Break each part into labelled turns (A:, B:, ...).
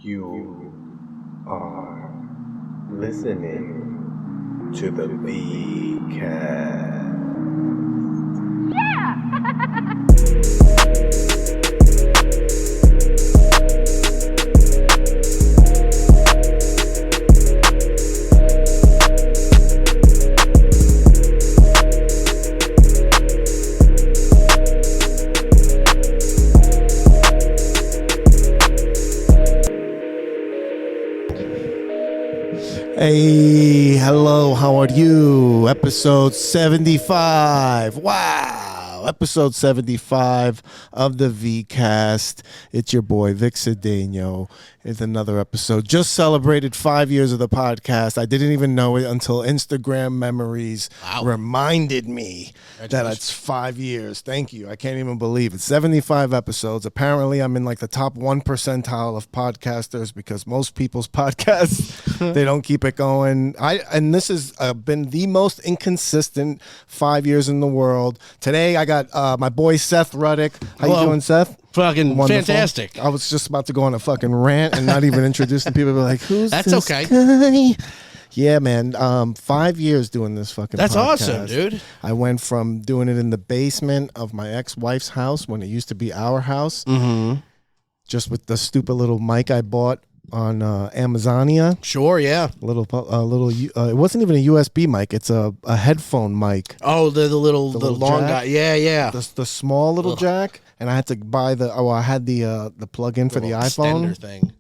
A: You are listening to the V-Cast.
B: Hey, hello, how are you? Episode 75. Wow, episode 75 of the V-Cast. It's your boy, Vic Cedeno. It's another episode. Just celebrated 5 years of the podcast. I didn't even know it until Instagram memories reminded me that it's 5 years. Thank you. I can't even believe it. 75 episodes. Apparently, I'm in like the top 1 percentile of podcasters because most people's podcasts, they don't keep it going. And this has been the most inconsistent 5 years in the world. Today, I got my boy Seth Ruddick. How you doing, Seth?
C: Fucking
B: Wonderful.
C: fantastic.
B: I was just about to go on a fucking rant and not even introduce the people. Be like, who's
C: That's
B: this
C: okay.
B: guy? Yeah, man. 5 years doing this fucking
C: That's
B: podcast.
C: awesome, dude.
B: I went from doing it in the basement of my ex-wife's house when it used to be our house, just with the stupid little mic I bought on Amazonia.
C: Sure, yeah.
B: It wasn't even a USB mic. It's a headphone mic.
C: Oh, the little long
B: jack.
C: guy. Yeah, yeah.
B: The small little jack. And I had to buy I had the plug-in for the iPhone.
C: Extender thing.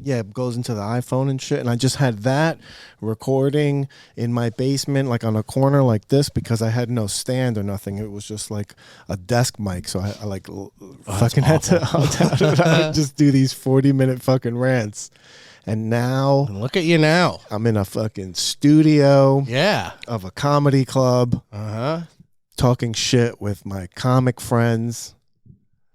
B: Yeah, it goes into the iPhone and shit. And I just had that recording in my basement, like on a corner like this, because I had no stand or nothing. It was just like a desk mic. So I fucking had to I would just do these 40-minute fucking rants. And now
C: And look at you now.
B: I'm in a fucking studio
C: Yeah.
B: of a comedy club,
C: Uh-huh.
B: talking shit with my comic friends.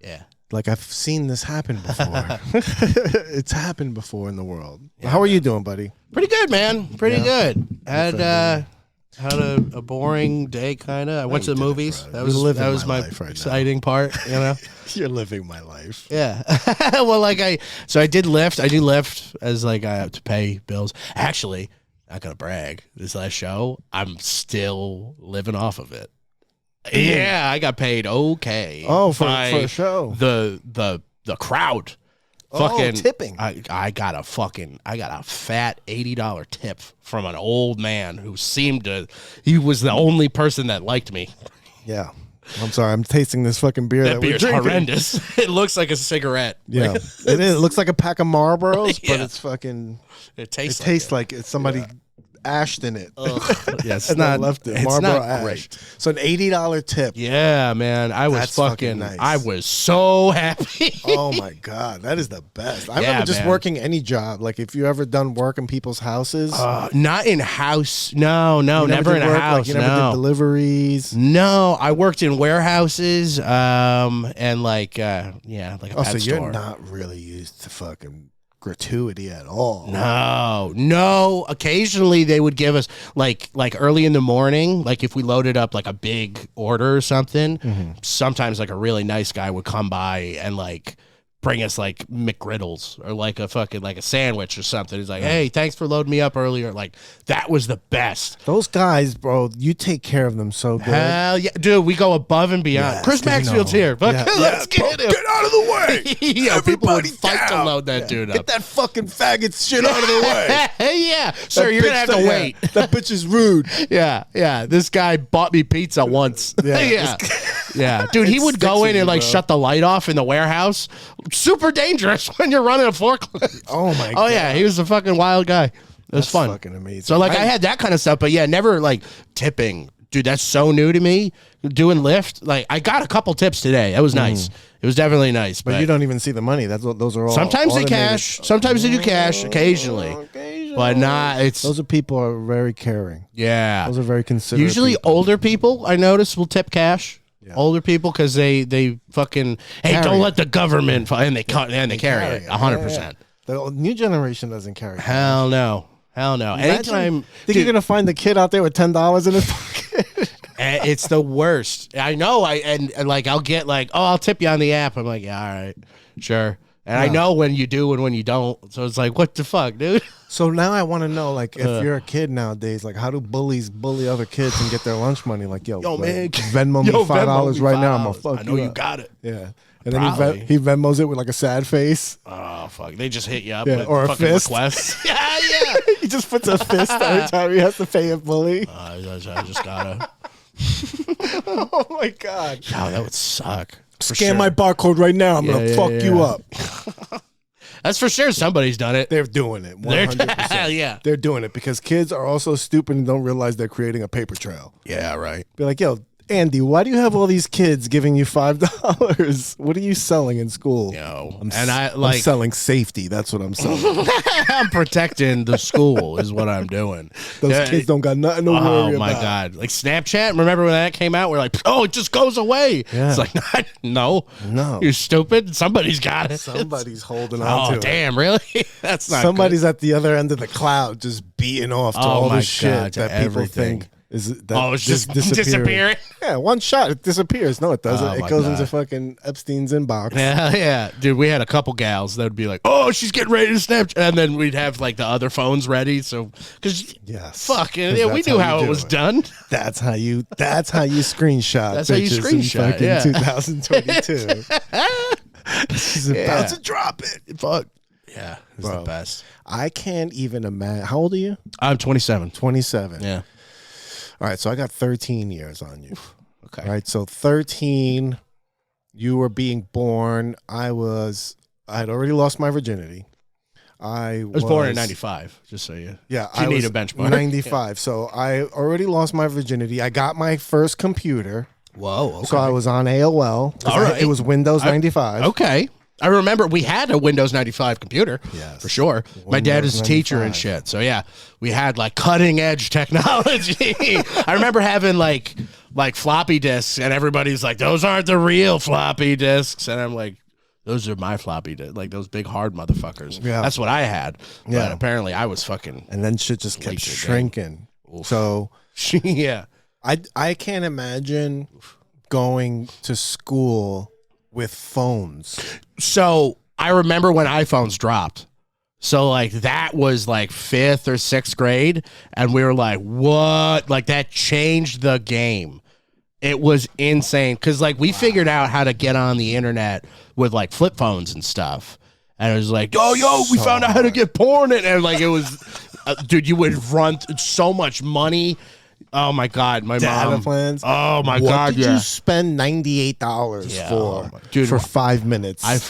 C: Yeah.
B: Like, I've seen this happen before. It's happened before in the world.
C: Yeah,
B: How are you doing, buddy?
C: Pretty good, man. Pretty
B: Yeah.
C: good. Had a boring day, kind of. I went to the movies.
B: brother.
C: That
B: You're living
C: was
B: my
C: my
B: life right now.
C: exciting part, you know?
B: You're living my life.
C: Yeah. Well, I did Lyft. I do Lyft as I have to pay bills. Actually, not gonna brag. This last show, I'm still living off of it. Yeah, I got paid okay.
B: Oh, for
C: by
B: a show.
C: The crowd.
B: Oh, tipping.
C: I got a fat $80 tip from an old man who he was the only person that liked me.
B: Yeah. I'm sorry. I'm tasting this fucking beer that we're
C: beer's
B: drinking.
C: horrendous. It looks like a cigarette.
B: Yeah. It is. It looks like a pack of Marlboros, but
C: Yeah.
B: it's fucking...
C: It
B: It
C: tastes
B: tastes like it's somebody... ashed in it.
C: Yeah, it's
B: and
C: not
B: then left it.
C: It's
B: Marlboro
C: not
B: ash.
C: great.
B: So an $80 tip.
C: Yeah, man. I was
B: That's fucking nice.
C: I was so happy.
B: Oh my God, that is the best. I
C: Yeah,
B: remember just
C: man.
B: working any job. Like if you ever done work in people's houses.
C: Not in house. No,
B: you
C: never in
B: did
C: a
B: work,
C: house.
B: Like you never did deliveries.
C: No, I worked in warehouses, and like a pet
B: So
C: store.
B: you're not really used to fucking gratuity at all.
C: No. Occasionally they would give us like early in the morning, like if we loaded up like a big order or something, sometimes like a really nice guy would come by and like bring us like McGriddles or like a fucking like a sandwich or something. He's like, hey, thanks for loading me up earlier. Like that was the best.
B: Those guys, bro, you take care of them so good.
C: Hell yeah, dude, we go above and beyond.
B: Yes,
C: Chris Maxfield's here.
B: Yeah.
C: Let's get him.
B: Get out of the way.
C: Yeah, people would
B: Everybody
C: fight to
B: down.
C: load that dude up.
B: Get that fucking faggot shit out of the way.
C: Yeah, sir, you're gonna have to wait.
B: That bitch is rude.
C: Yeah. This guy bought me pizza once.
B: Yeah.
C: Yeah. Dude, he
B: It
C: would go
B: sticks
C: in
B: with
C: and
B: you,
C: like
B: bro.
C: shut the light off in the warehouse. Super dangerous when you're running a forklift.
B: Oh my God.
C: Oh yeah, he was a fucking wild guy. It was
B: That's
C: fun.
B: fucking amazing.
C: So like I had that kind of stuff, but yeah, never like tipping. Dude, that's so new to me. Doing Lyft, like I got a couple tips today. That was nice. It was definitely nice.
B: But you don't even see the money. Those are all
C: sometimes they
B: automated.
C: cash. Sometimes they do cash occasionally. But not.
B: Those are people who are very caring.
C: Yeah.
B: Those are very considerate.
C: Usually
B: people.
C: older people, I notice, will tip cash.
B: Yeah.
C: Older people because they fucking
B: Carry
C: don't
B: it.
C: let the government and they carry it 100%.
B: The new generation doesn't carry.
C: Hell no. Anytime
B: Think you're gonna find the kid out there with $10 in his pocket?
C: it's the worst. I know. And like I'll get like, oh, I'll tip you on the app. I'm like, yeah, all right, sure. And I know when you do and when you don't. So it's like, what the fuck, dude?
B: So now I want to know, like, if you're a kid nowadays, like, how do bullies bully other kids and get their lunch money? Like, yo
C: man,
B: Venmo me $5 right now. I'm gonna fuck you.
C: I know you
B: up.
C: got it.
B: Yeah. And then he Venmos it with like a sad face.
C: Oh fuck! They just hit you up
B: Yeah,
C: with
B: or a
C: fucking
B: fist.
C: requests. yeah.
B: He just puts a fist every time he has to pay a bully.
C: I just gotta.
B: Oh my god!
C: Oh, that would suck.
B: Scan my barcode right now. I'm gonna fuck you up.
C: That's for sure. Somebody's done it.
B: They're doing it. 100%.
C: Yeah.
B: They're doing it because kids are also stupid and don't realize they're creating a paper trail.
C: Yeah. Right.
B: Be like, yo, Andy, why do you have all these kids giving you $5? What are you selling in school?
C: Yo,
B: I'm selling safety. That's what I'm selling.
C: I'm protecting the school is what I'm doing.
B: Those kids don't got nothing to worry about.
C: Oh my god! Like Snapchat. Remember when that came out? We're like, oh, it just goes away.
B: Yeah.
C: It's like, no, you're stupid. Somebody's got it.
B: Somebody's holding on to it.
C: Oh damn! Really? That's not.
B: Somebody's at the other end of the cloud, just beating off to all the shit that people think.
C: It's just disappearing.
B: Yeah, one shot, it disappears. No, it doesn't.
C: Oh,
B: it goes into fucking Epstein's inbox.
C: Yeah. Dude, we had a couple gals that would be like, oh, she's getting ready to Snapchat. And then we'd have like the other phones ready. So, because we knew how it was done.
B: That's how you screenshot.
C: That's how you screenshot.
B: In 2022. She's about to drop it.
C: Fuck. Yeah, it's the best.
B: I can't even imagine. How old are you?
C: I'm 27.
B: 27.
C: Yeah.
B: All right, so I got 13 years on you.
C: Okay.
B: All right, so 13, you were being born. I had already lost my virginity. I was
C: born in 95, just so you.
B: Yeah,
C: I need a benchmark.
B: 95. Yeah. So I already lost my virginity. I got my first computer.
C: Whoa. Okay.
B: So I was on AOL.
C: All right.
B: It was Windows 95.
C: Okay. I remember we had a Windows 95 computer, for sure. My dad is a teacher
B: 95.
C: and shit. So yeah, we had like cutting edge technology. I remember having like floppy disks and everybody's like, those aren't the real floppy disks. And I'm like, those are my floppy disks, like those big hard motherfuckers. Yeah. That's what I had.
B: Yeah.
C: But apparently I was fucking.
B: And then shit just kept shrinking. So
C: yeah.
B: I can't imagine going to school with phones.
C: So I remember when iPhones dropped. So like that was like 5th or 6th grade. And we were like, what? Like that changed the game. It was insane. Cause like we figured out how to get on the internet with like flip phones and stuff. And it was like, we found out how to get porn. And like it was, dude, you would run so much money. Oh my God, my
B: data
C: mom.
B: plans.
C: Oh my
B: what
C: God,
B: did you spend $98 for,
C: dude,
B: for 5 minutes?
C: I was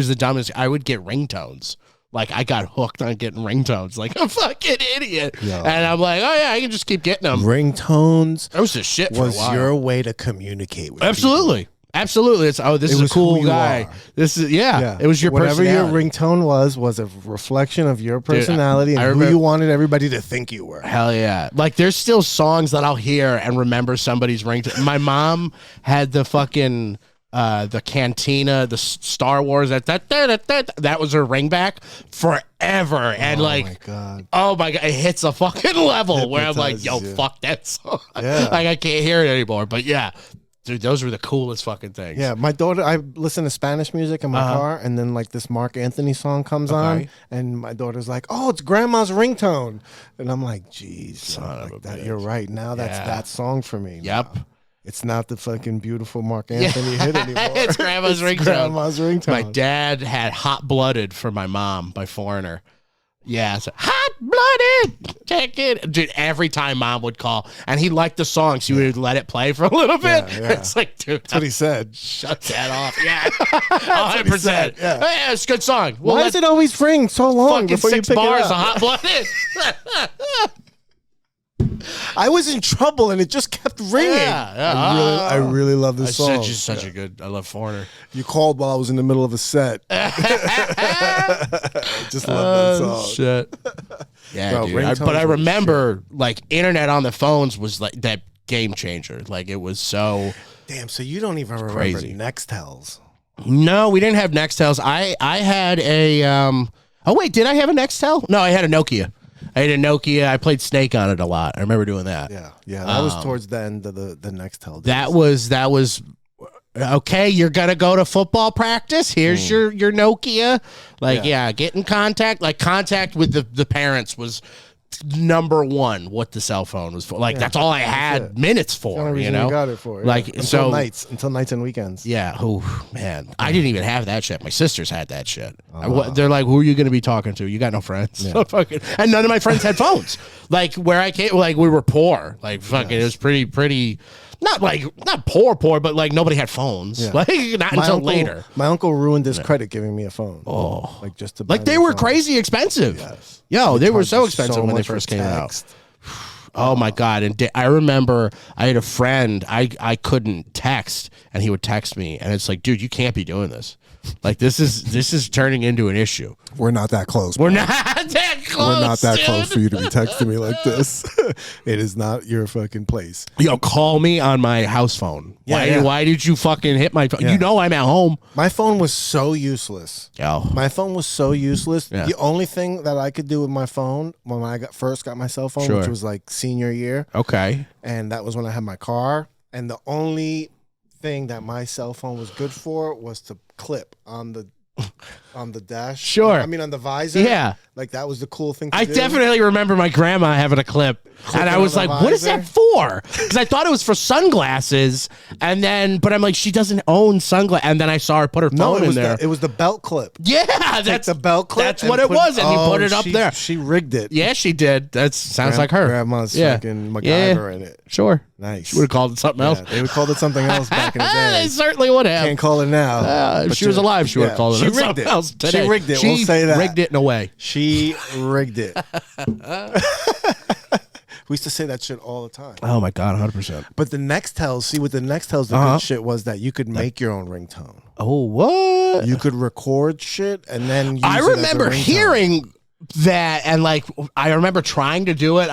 C: the dumbest. I would get ringtones. Like I got hooked on getting ringtones, like a fucking idiot.
B: Yo.
C: And I'm like, oh yeah, I can just keep getting them.
B: Ringtones.
C: That was the shit. For a while.
B: Your way to communicate with
C: absolutely.
B: people.
C: Absolutely. It's this is a cool guy. This is it was your
B: whatever
C: personality.
B: your ringtone was a reflection of your personality and who you wanted everybody to think you were.
C: Hell yeah. Like there's still songs that I'll hear and remember somebody's ringtone. My mom had the fucking the Cantina, the Star Wars that was her ringback forever. And
B: my God.
C: Oh my God, it hits a fucking level where I'm like, yo, fuck that song.
B: Yeah.
C: Like I can't hear it anymore. But yeah. Dude, those were the coolest fucking things.
B: Yeah, my daughter, I listen to Spanish music in my car, and then like this Mark Anthony song comes on, and my daughter's like, "Oh, it's Grandma's ringtone," and I'm like, "Geez, son of a bitch. You're right. Now that's that song for me."
C: Yep.
B: Now. It's not the fucking beautiful Mark Anthony hit anymore.
C: It's Grandma's ringtone.
B: Grandma's ringtone.
C: My dad had Hot Blooded for my mom by Foreigner. Yeah, so Hot Blooded, check it. Dude, every time mom would call, and he liked the song, so he would let it play for a little bit. Yeah. It's like, dude,
B: that's what he said.
C: Shut that off. Yeah, 100%. Yeah, it's a good song.
B: Why does it always ring so long before you pick
C: bars
B: it up?
C: Of Hot Blooded.
B: I was in trouble and it just kept ringing. I really love this song.
C: It's such a good. I love Foreigner.
B: You called while I was in the middle of a set. I just love that song.
C: Shit. Yeah, dude. But I remember like internet on the phones was like that game changer. Like it was so.
B: Damn. So you don't even remember Nextels?
C: No, we didn't have Nextels. I had a. Oh wait, did I have a Nextel? No, I had a Nokia. I had a Nokia. I played Snake on it a lot. I remember doing that.
B: Yeah. That was towards the end of the Nextel days.
C: That was Okay, you're gonna go to football practice. Here's your Nokia. Like, yeah, get in contact. Like, contact with the parents was number one. What the cell phone was for. Like, that's all I had minutes for. You know,
B: got it for.
C: Like,
B: until nights and weekends.
C: Yeah. Oh man, I didn't even have that shit. My sisters had that shit. They're like, who are you gonna be talking to? You got no friends. Yeah. And none of my friends had phones. Like, where I came, like, we were poor. Like, fucking, it was pretty. Not poor, but like nobody had phones. Yeah. Like, not until later.
B: My uncle ruined his credit giving me a phone. Oh, like just to buy
C: they were crazy expensive. Yes. Yo, they were so expensive when they first came out. Oh my God. And I remember I had a friend, I couldn't text, and he would text me, and it's like, dude, you can't be doing this. Like, this is turning into an issue.
B: We're not that close.
C: We're not that close.
B: We're not that
C: dude.
B: close for you to be texting me like this. It is not your fucking place.
C: Yo, call me on my house phone. Why did you fucking hit my phone? Yeah. You know I'm at home.
B: My phone was so useless.
C: Yo.
B: My phone was so useless.
C: Yeah.
B: The only thing that I could do with my phone when I first got my cell phone, which was like senior year.
C: Okay.
B: And that was when I had my car. And the only thing that my cell phone was good for was to clip on the dash.
C: Sure.
B: I mean, on the visor.
C: Yeah.
B: Like, that was the cool thing to
C: I
B: do.
C: definitely remember my grandma having a clip. And I was like, what is that for? Because I thought it was for sunglasses. And then, but I'm like, she doesn't own sunglasses. And then I saw her put her phone in there.
B: It was the belt clip.
C: Yeah. That's
B: the belt clip.
C: That's what it was. And you put it up there.
B: She rigged it.
C: Yeah, she did. That sounds like her.
B: Grandma's fucking MacGyver in it.
C: Sure.
B: Nice.
C: She would have called it something else.
B: They would call it something else back in the day.
C: They certainly would have.
B: Can't call it now.
C: If she was alive, she would have called it something else today.
B: She rigged it. We'll say that.
C: Rigged it in a way.
B: She rigged it. We used to say that shit all the time.
C: Oh my God, 100%.
B: But the Nextels, the good shit was that you could make your own ringtone.
C: Oh, what?
B: You could record shit and then use
C: I
B: it
C: remember
B: as a ringtone.
C: hearing that, and like I remember trying to do it.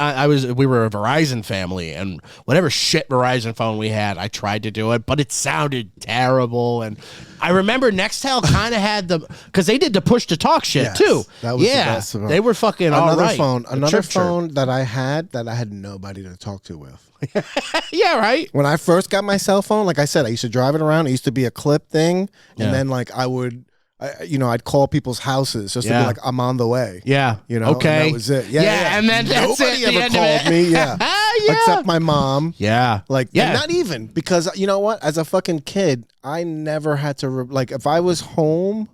C: We were a Verizon family, and whatever shit Verizon phone we had, I tried to do it, but it sounded terrible. And I remember Nextel kind of had because they did the push to talk shit too.
B: That was the best phone.
C: They were fucking
B: another
C: all right.
B: Another phone that I had nobody to talk to with.
C: Yeah, right.
B: When I first got my cell phone, like I said, I used to drive it around. It used to be a clip thing, and then like I'd call people's houses just to be like, I'm on the way.
C: Yeah.
B: Okay. And that was it. Yeah.
C: And then
B: nobody ever called me. Yeah. Except my mom.
C: Yeah.
B: Like, not even, because you know what? As a fucking kid, I never had to, like, if I was home,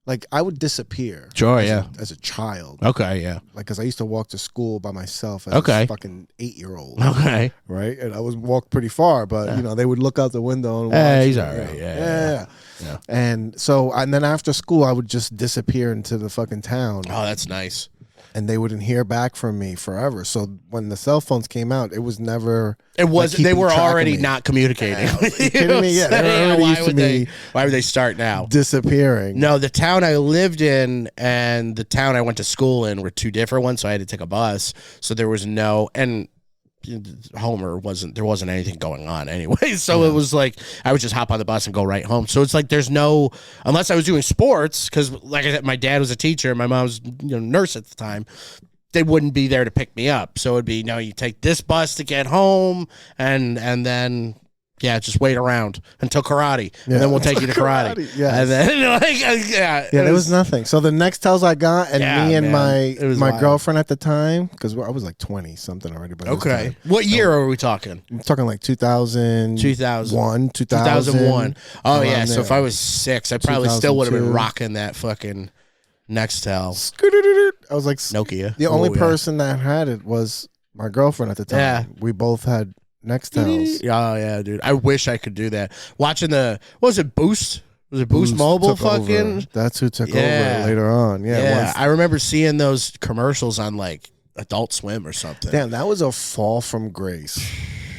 B: like, I would disappear.
C: Sure,
B: as a child.
C: Okay, yeah.
B: Like, because I used to walk to school by myself as a fucking 8-year-old.
C: Okay.
B: Right? And I was walked pretty far, but, they would look out the window and watch.
C: Hey, he's all right. Yeah.
B: And so, and then after school, I would just disappear into the fucking town.
C: Oh, that's nice.
B: And they wouldn't hear back from me forever. So when the cell phones came out, it was never.
C: It was. They were already not communicating.
B: Are you kidding me? Yeah.
C: Why would they start now?
B: Disappearing.
C: No, the town I lived in and the town I went to school in were two different ones. So I had to take a bus. So there was and Homer there wasn't anything going on anyway. So it was like I would just hop on the bus and go right home. So it's like there's no, unless I was doing sports, because like I said, my dad was a teacher and my mom was nurse at the time. They wouldn't be there to pick me up. So it'd be, you take this bus to get home and then just wait around until karate, and then we'll take you to karate. And then
B: there was nothing. So the Nextels I got, and me and my girlfriend at the time, because I was like 20 something already. But
C: okay, what year are we talking?
B: I'm talking like 2001.
C: Oh yeah. So if I was 6, I probably still would have been rocking that fucking Nextel.
B: I was like
C: Nokia.
B: The only person that had it was my girlfriend at the time. Yeah. We both had Nextels.
C: Oh yeah, dude. I wish I could do that. Watching what was it, Boost? Was it Boost Mobile? Fucking.
B: Over. That's who took over later on. Yeah.
C: I remember seeing those commercials on like Adult Swim or something.
B: Damn, that was a fall from grace.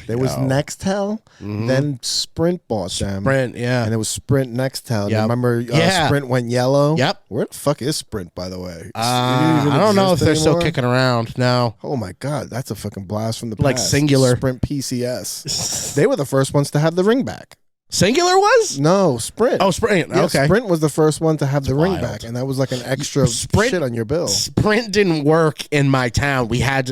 B: There was Nextel, then Sprint bought them.
C: Sprint, yeah.
B: And it was Sprint Nextel. Yep. Remember Sprint went yellow?
C: Yep.
B: Where the fuck is Sprint, by the way?
C: I don't know if they're still kicking around. No.
B: Oh my God, that's a fucking blast from the past.
C: Like Singular.
B: Sprint PCS. They were the first ones to have the ring back.
C: Singular was?
B: No, Sprint.
C: Oh, Sprint.
B: Yeah,
C: okay.
B: Sprint was the first one to have the ring back, and that was like an extra shit on your bill.
C: Sprint didn't work in my town. We had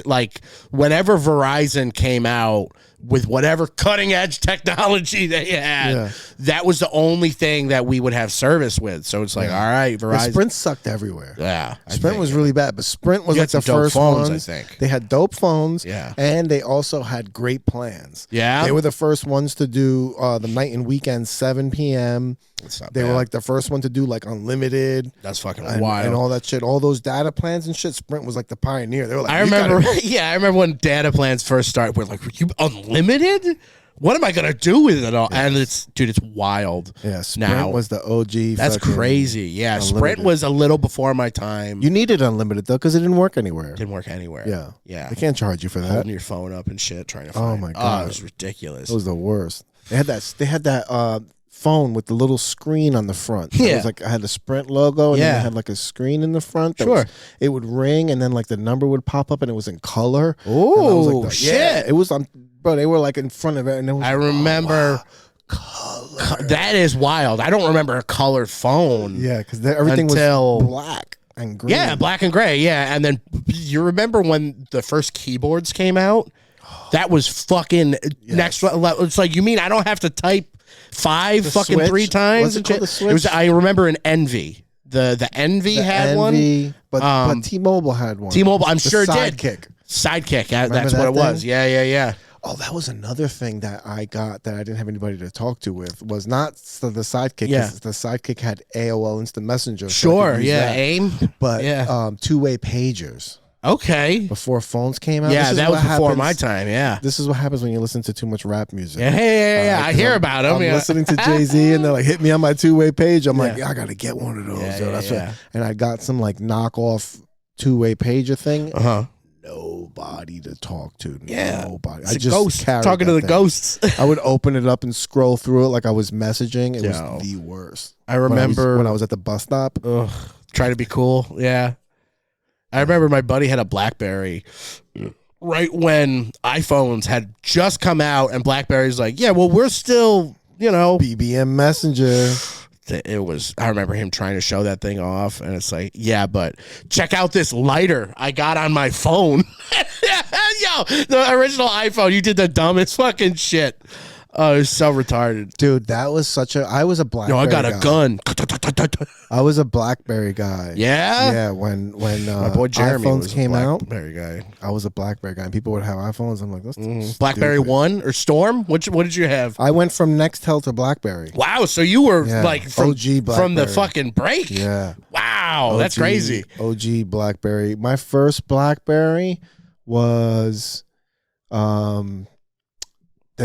C: whenever Verizon came out, with whatever cutting edge technology they had.
B: Yeah.
C: That was the only thing that we would have service with. So it's like, all right,
B: The
C: Verizon.
B: Sprint sucked everywhere.
C: Yeah.
B: Sprint was really bad, but Sprint was
C: You
B: like
C: had
B: the
C: some dope
B: first
C: phones,
B: ones.
C: I think.
B: They had dope phones,
C: Yeah.
B: and they also had great plans.
C: Yeah.
B: They were the first ones to do the night and weekend 7 p.m.
C: That's not
B: They were
C: bad.
B: like the first one to do like unlimited
C: That's fucking
B: and,
C: wild.
B: and all that shit. All those data plans and shit. Sprint was like the pioneer. They were like,
C: I
B: "You
C: remember,
B: gotta-"
C: I remember when data plans first started. We're like, you unlimited? What am I gonna do with it all? And it's wild.
B: Yeah, Sprint
C: Now.
B: was the OG.
C: That's
B: fucking
C: crazy. Yeah, Sprint
B: unlimited.
C: was a little before my time.
B: You needed unlimited though, because it didn't work anywhere.
C: Didn't work anywhere.
B: Yeah,
C: Yeah.
B: they can't charge you for that.
C: Holding your phone up and shit, trying to find.
B: Oh my God.
C: it was ridiculous.
B: It was the worst. They had that. They had that phone with the little screen on the front. It
C: Yeah.
B: was like I had the Sprint logo, and then
C: Yeah.
B: it had like a screen in the front. that
C: Sure.
B: was- it would ring, and then like the number would pop up, and it was in color.
C: Ooh,
B: And I was like,
C: shit.
B: Yeah, it was on. Bro, they were like in front of it, and it was.
C: I remember.
B: color.
C: That is wild. I don't remember a colored phone.
B: Yeah, because everything
C: Until-
B: was black and green.
C: Yeah, black and gray. Yeah, and then you remember when the first keyboards came out? That was fucking next level. It's like, you mean I don't have to type five
B: The
C: fucking
B: Switch?
C: 3 times?
B: Was it
C: and
B: called
C: shit?
B: the Switch?
C: It was. I remember an Envy. The Envy
B: The
C: had one.
B: Envy, but T-Mobile had one.
C: T-Mobile, I'm
B: The
C: sure did.
B: Sidekick.
C: Sidekick. Yeah, that's
B: that
C: what it was.
B: thing?
C: Yeah.
B: Oh, that was another thing that I got that I didn't have anybody to talk to with. Was not the Sidekick.
C: Yeah.
B: 'Cause the Sidekick had AOL Instant Messenger. so I
C: Sure.
B: could use
C: Yeah.
B: that.
C: AIM.
B: But
C: Yeah.
B: two-way pagers
C: Okay.
B: before phones came out.
C: Yeah,
B: This is
C: that was
B: what
C: before
B: happens-
C: my time. Yeah.
B: This is what happens when you listen to too much rap music.
C: Yeah. I
B: 'cause
C: hear
B: I'm-
C: about them.
B: I'm
C: Yeah.
B: listening to Jay-Z and they're like, hit me on my two-way page. I'm like,
C: Yeah.
B: yeah, I gotta get one of those.
C: Yeah,
B: yo.
C: yeah,
B: That's
C: yeah.
B: What, and I got some like knockoff two-way pager thing.
C: Uh-huh.
B: Nobody to talk to.
C: Yeah.
B: Nobody.
C: It's
B: I
C: a
B: just
C: ghost
B: carried
C: talking to
B: that
C: the
B: thing.
C: ghosts.
B: I would open it up and scroll through it like I was messaging. It
C: Yo.
B: was the worst.
C: I remember
B: when I was at the bus stop.
C: Ugh, try to be cool. Yeah. I remember my buddy had a BlackBerry right when iPhones had just come out, and BlackBerry's like, yeah, well, we're still,
B: BBM Messenger.
C: it was, I remember him trying to show that thing off, and it's like, yeah, but check out this lighter I got on my phone. Yo, the original iPhone, you did the dumbest fucking shit. Oh, it was so retarded.
B: Dude, that was such a. I was a BlackBerry.
C: Yo, I got a
B: guy.
C: gun.
B: I was a BlackBerry guy.
C: Yeah?
B: Yeah. When
C: My boy Jeremy
B: iPhones
C: was
B: came
C: a
B: out,
C: BlackBerry guy.
B: I was a BlackBerry guy, and people would have iPhones. I'm like, that's
C: BlackBerry
B: stupid.
C: 1 or Storm? What did you have?
B: I went from Nextel to BlackBerry.
C: Wow, so you were
B: Yeah,
C: like from
B: OG
C: the
B: BlackBerry.
C: fucking break.
B: Yeah.
C: Wow, that's
B: OG
C: crazy.
B: OG BlackBerry. My first BlackBerry was, then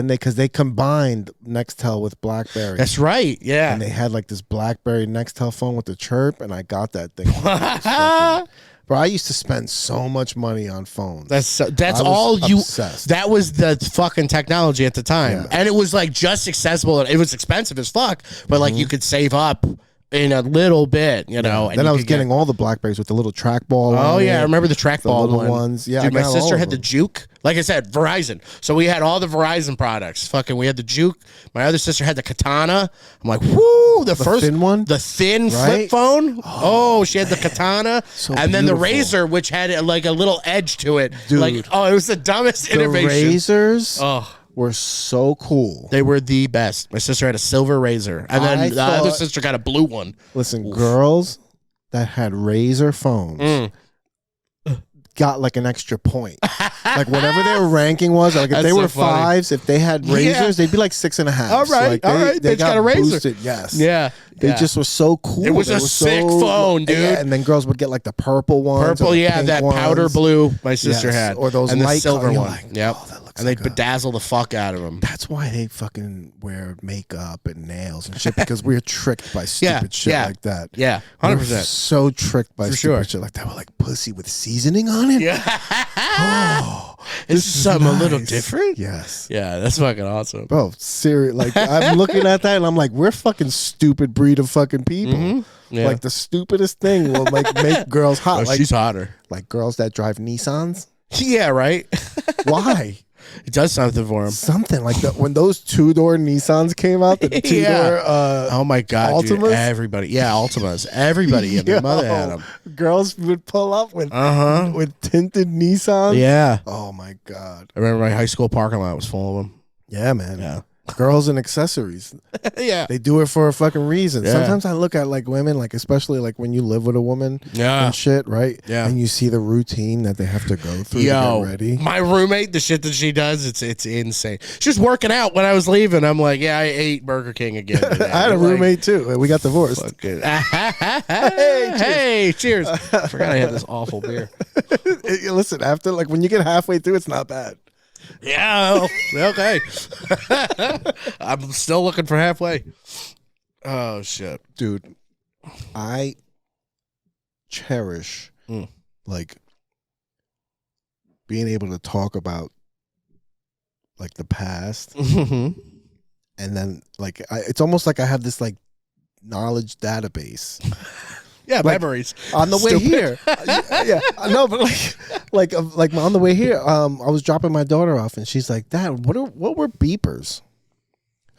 B: because they combined Nextel with BlackBerry.
C: That's right. Yeah.
B: And they had like this BlackBerry Nextel phone with the chirp, and I got that thing. Fucking- Bro, I used to spend so much money on phones.
C: That's
B: I was
C: all you.
B: obsessed.
C: That was the fucking technology at the time,
B: Yeah.
C: and it was like just accessible. It was expensive as fuck, but like you could save up in a little bit, and
B: then
C: you
B: I was
C: could
B: getting all the Blackberries with the little trackball.
C: Oh
B: on
C: yeah, I
B: it.
C: remember the trackball
B: little ones. Yeah,
C: dude,
B: I
C: my
B: got all
C: sister
B: of
C: had the
B: them.
C: Juke. Like I said, Verizon. So we had all the Verizon products. Fucking, we had the Juke. My other sister had the Katana. I'm like, whoo, the first
B: thin one?
C: the thin flip
B: Right?
C: phone. Oh, she had the Katana,
B: So
C: and then the
B: beautiful.
C: Razor, which had like a little edge to it.
B: Dude.
C: Like, oh, it was the dumbest
B: The
C: innovation.
B: Razors
C: Oh.
B: were so cool.
C: They were the best. My sister had a silver Razor, and then
B: I
C: the other
B: thought-
C: sister got a blue one.
B: Listen, girls that had Razor phones
C: Mm.
B: got like an extra point. Like whatever their ranking was, like if
C: That's
B: they
C: so
B: were
C: funny.
B: fives, if they had
C: Yeah.
B: Razors, they'd be like 6.5.
C: All right,
B: like
C: all right, they just got a Razor.
B: boosted, yes.
C: Yeah,
B: They
C: yeah.
B: just were so cool.
C: It was
B: They
C: a
B: were
C: sick
B: so-
C: phone, dude.
B: Yeah, and then girls would get like the purple ones. or
C: Purple,
B: the
C: yeah,
B: pink
C: that powder
B: ones.
C: blue my sister
B: Yes,
C: had.
B: or those
C: and the
B: light
C: silver
B: color, you're
C: one.
B: like,
C: Yep.
B: oh, that looks
C: And they
B: like a-
C: bedazzle the fuck out of them.
B: That's why they fucking wear makeup and nails and shit, because we're tricked by stupid shit
C: yeah.
B: like that.
C: Yeah,
B: We're
C: 100%.
B: so tricked by
C: For
B: stupid
C: sure.
B: shit like that. We're like pussy with seasoning on it.
C: Yeah.
B: Oh,
C: This is something a little
B: nice.
C: different.
B: Yes.
C: Yeah, that's fucking awesome.
B: Bro, serious. Like I'm looking at that and I'm like, we're fucking stupid breed of fucking people.
C: Mhm. Yeah.
B: Like the stupidest thing will make girls hot.
C: Oh,
B: like,
C: she's hotter.
B: like girls that drive Nissans.
C: Yeah, right.
B: Why?
C: It does something for him.
B: Something like that. When those 2-door Nissans came out, the 2-door
C: oh my God,
B: Altimas?
C: dude. Everybody. Yeah, Altimas. Everybody. My mother had them.
B: Girls would pull up with tinted Nissans.
C: Yeah.
B: Oh my God.
C: I remember my high school parking lot was full of them.
B: Yeah, man.
C: Yeah.
B: Girls and accessories.
C: Yeah.
B: They do it for a fucking reason.
C: Yeah.
B: Sometimes I look at like women, like especially like when you live with a woman and shit, right?
C: Yeah.
B: And you see the routine that they have to go through to get ready.
C: My roommate, the shit that she does, it's insane. She's working out when I was leaving. I'm like, yeah, I ate Burger King again today.
B: I had a roommate too, and we got divorced.
C: Hey, cheers. I forgot I had this awful beer.
B: Listen, after like when you get halfway through, it's not bad.
C: Yeah, okay. I'm still looking for halfway. Oh, shit.
B: Dude, I cherish like being able to talk about like the past. And then like it's almost like I have this like knowledge database.
C: Yeah,
B: like,
C: memories.
B: On the way here. Yeah. No, but like on the way here, I was dropping my daughter off and she's like, Dad, what were beepers?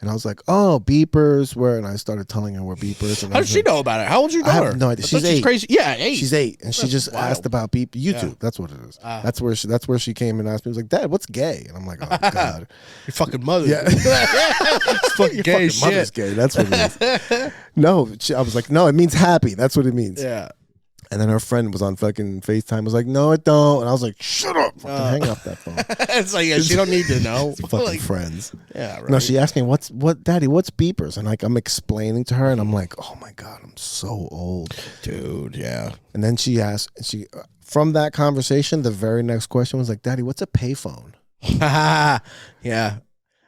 B: And I was like, oh, beepers were, and I started telling her what beepers. And
C: how does she know about it? How old's your daughter?
B: I have no idea. She's 8.
C: Crazy. Yeah, 8.
B: She's 8, and she just
C: wild.
B: asked about YouTube. Yeah. That's what it is. That's where she came and asked me. She was like, Dad, what's gay? And I'm like, oh God,
C: your fucking mother.
B: Yeah,
C: it's fucking gay shit.
B: Mother's gay. That's what it is. No, I was like, no, it means happy. That's what it means.
C: Yeah.
B: And then her friend was on fucking FaceTime. Was like, no, it don't. And I was like, shut up. Fucking hang up that phone.
C: It's like, yeah, she don't need to know.
B: Fucking
C: like,
B: friends.
C: Yeah, right.
B: No, she asked me, Daddy, what's beepers? And like, I'm explaining to her, and I'm like, oh my God, I'm so old.
C: Dude, yeah.
B: And then she asked, from that conversation, the very next question was like, Daddy, what's a payphone?
C: Yeah. I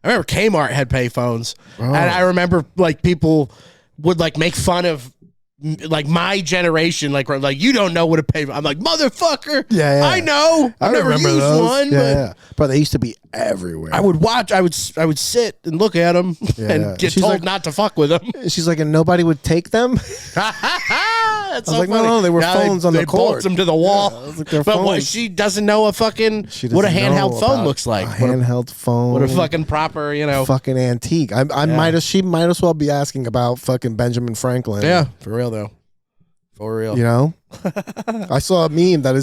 C: remember Kmart had payphones.
B: Oh.
C: And I remember like people would like make fun of like my generation, like you don't know what a payphone. I'm like, motherfucker.
B: Yeah.
C: I know. I never
B: remember
C: used
B: those.
C: one.
B: Yeah. But they used to be everywhere.
C: I would watch. I would sit and look at them and get told
B: like,
C: not to fuck with them.
B: She's like, and nobody would take them.
C: That's
B: I was
C: so
B: like,
C: funny.
B: no, they were phones on the cord.
C: They bolt them to the wall.
B: Yeah, like they're
C: but what,
B: phones.
C: she doesn't know what a handheld phone looks like.
B: A handheld phone.
C: What a fucking proper,
B: fucking antique. She might as well be asking about fucking Benjamin Franklin.
C: Yeah, for real though. For real.
B: You know? I saw a meme that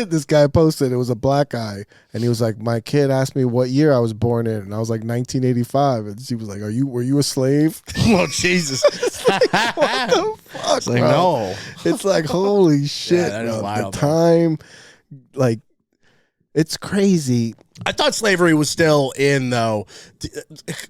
B: this guy posted. It was a black guy. And he was like, my kid asked me what year I was born in. And I was like, 1985. And she was like, were you a slave?
C: Oh, Jesus.
B: What the fuck,
C: it's like,
B: bro?
C: no.
B: It's like, holy shit.
C: Yeah, that is wild,
B: the time, like, it's crazy.
C: I thought slavery was still in, though,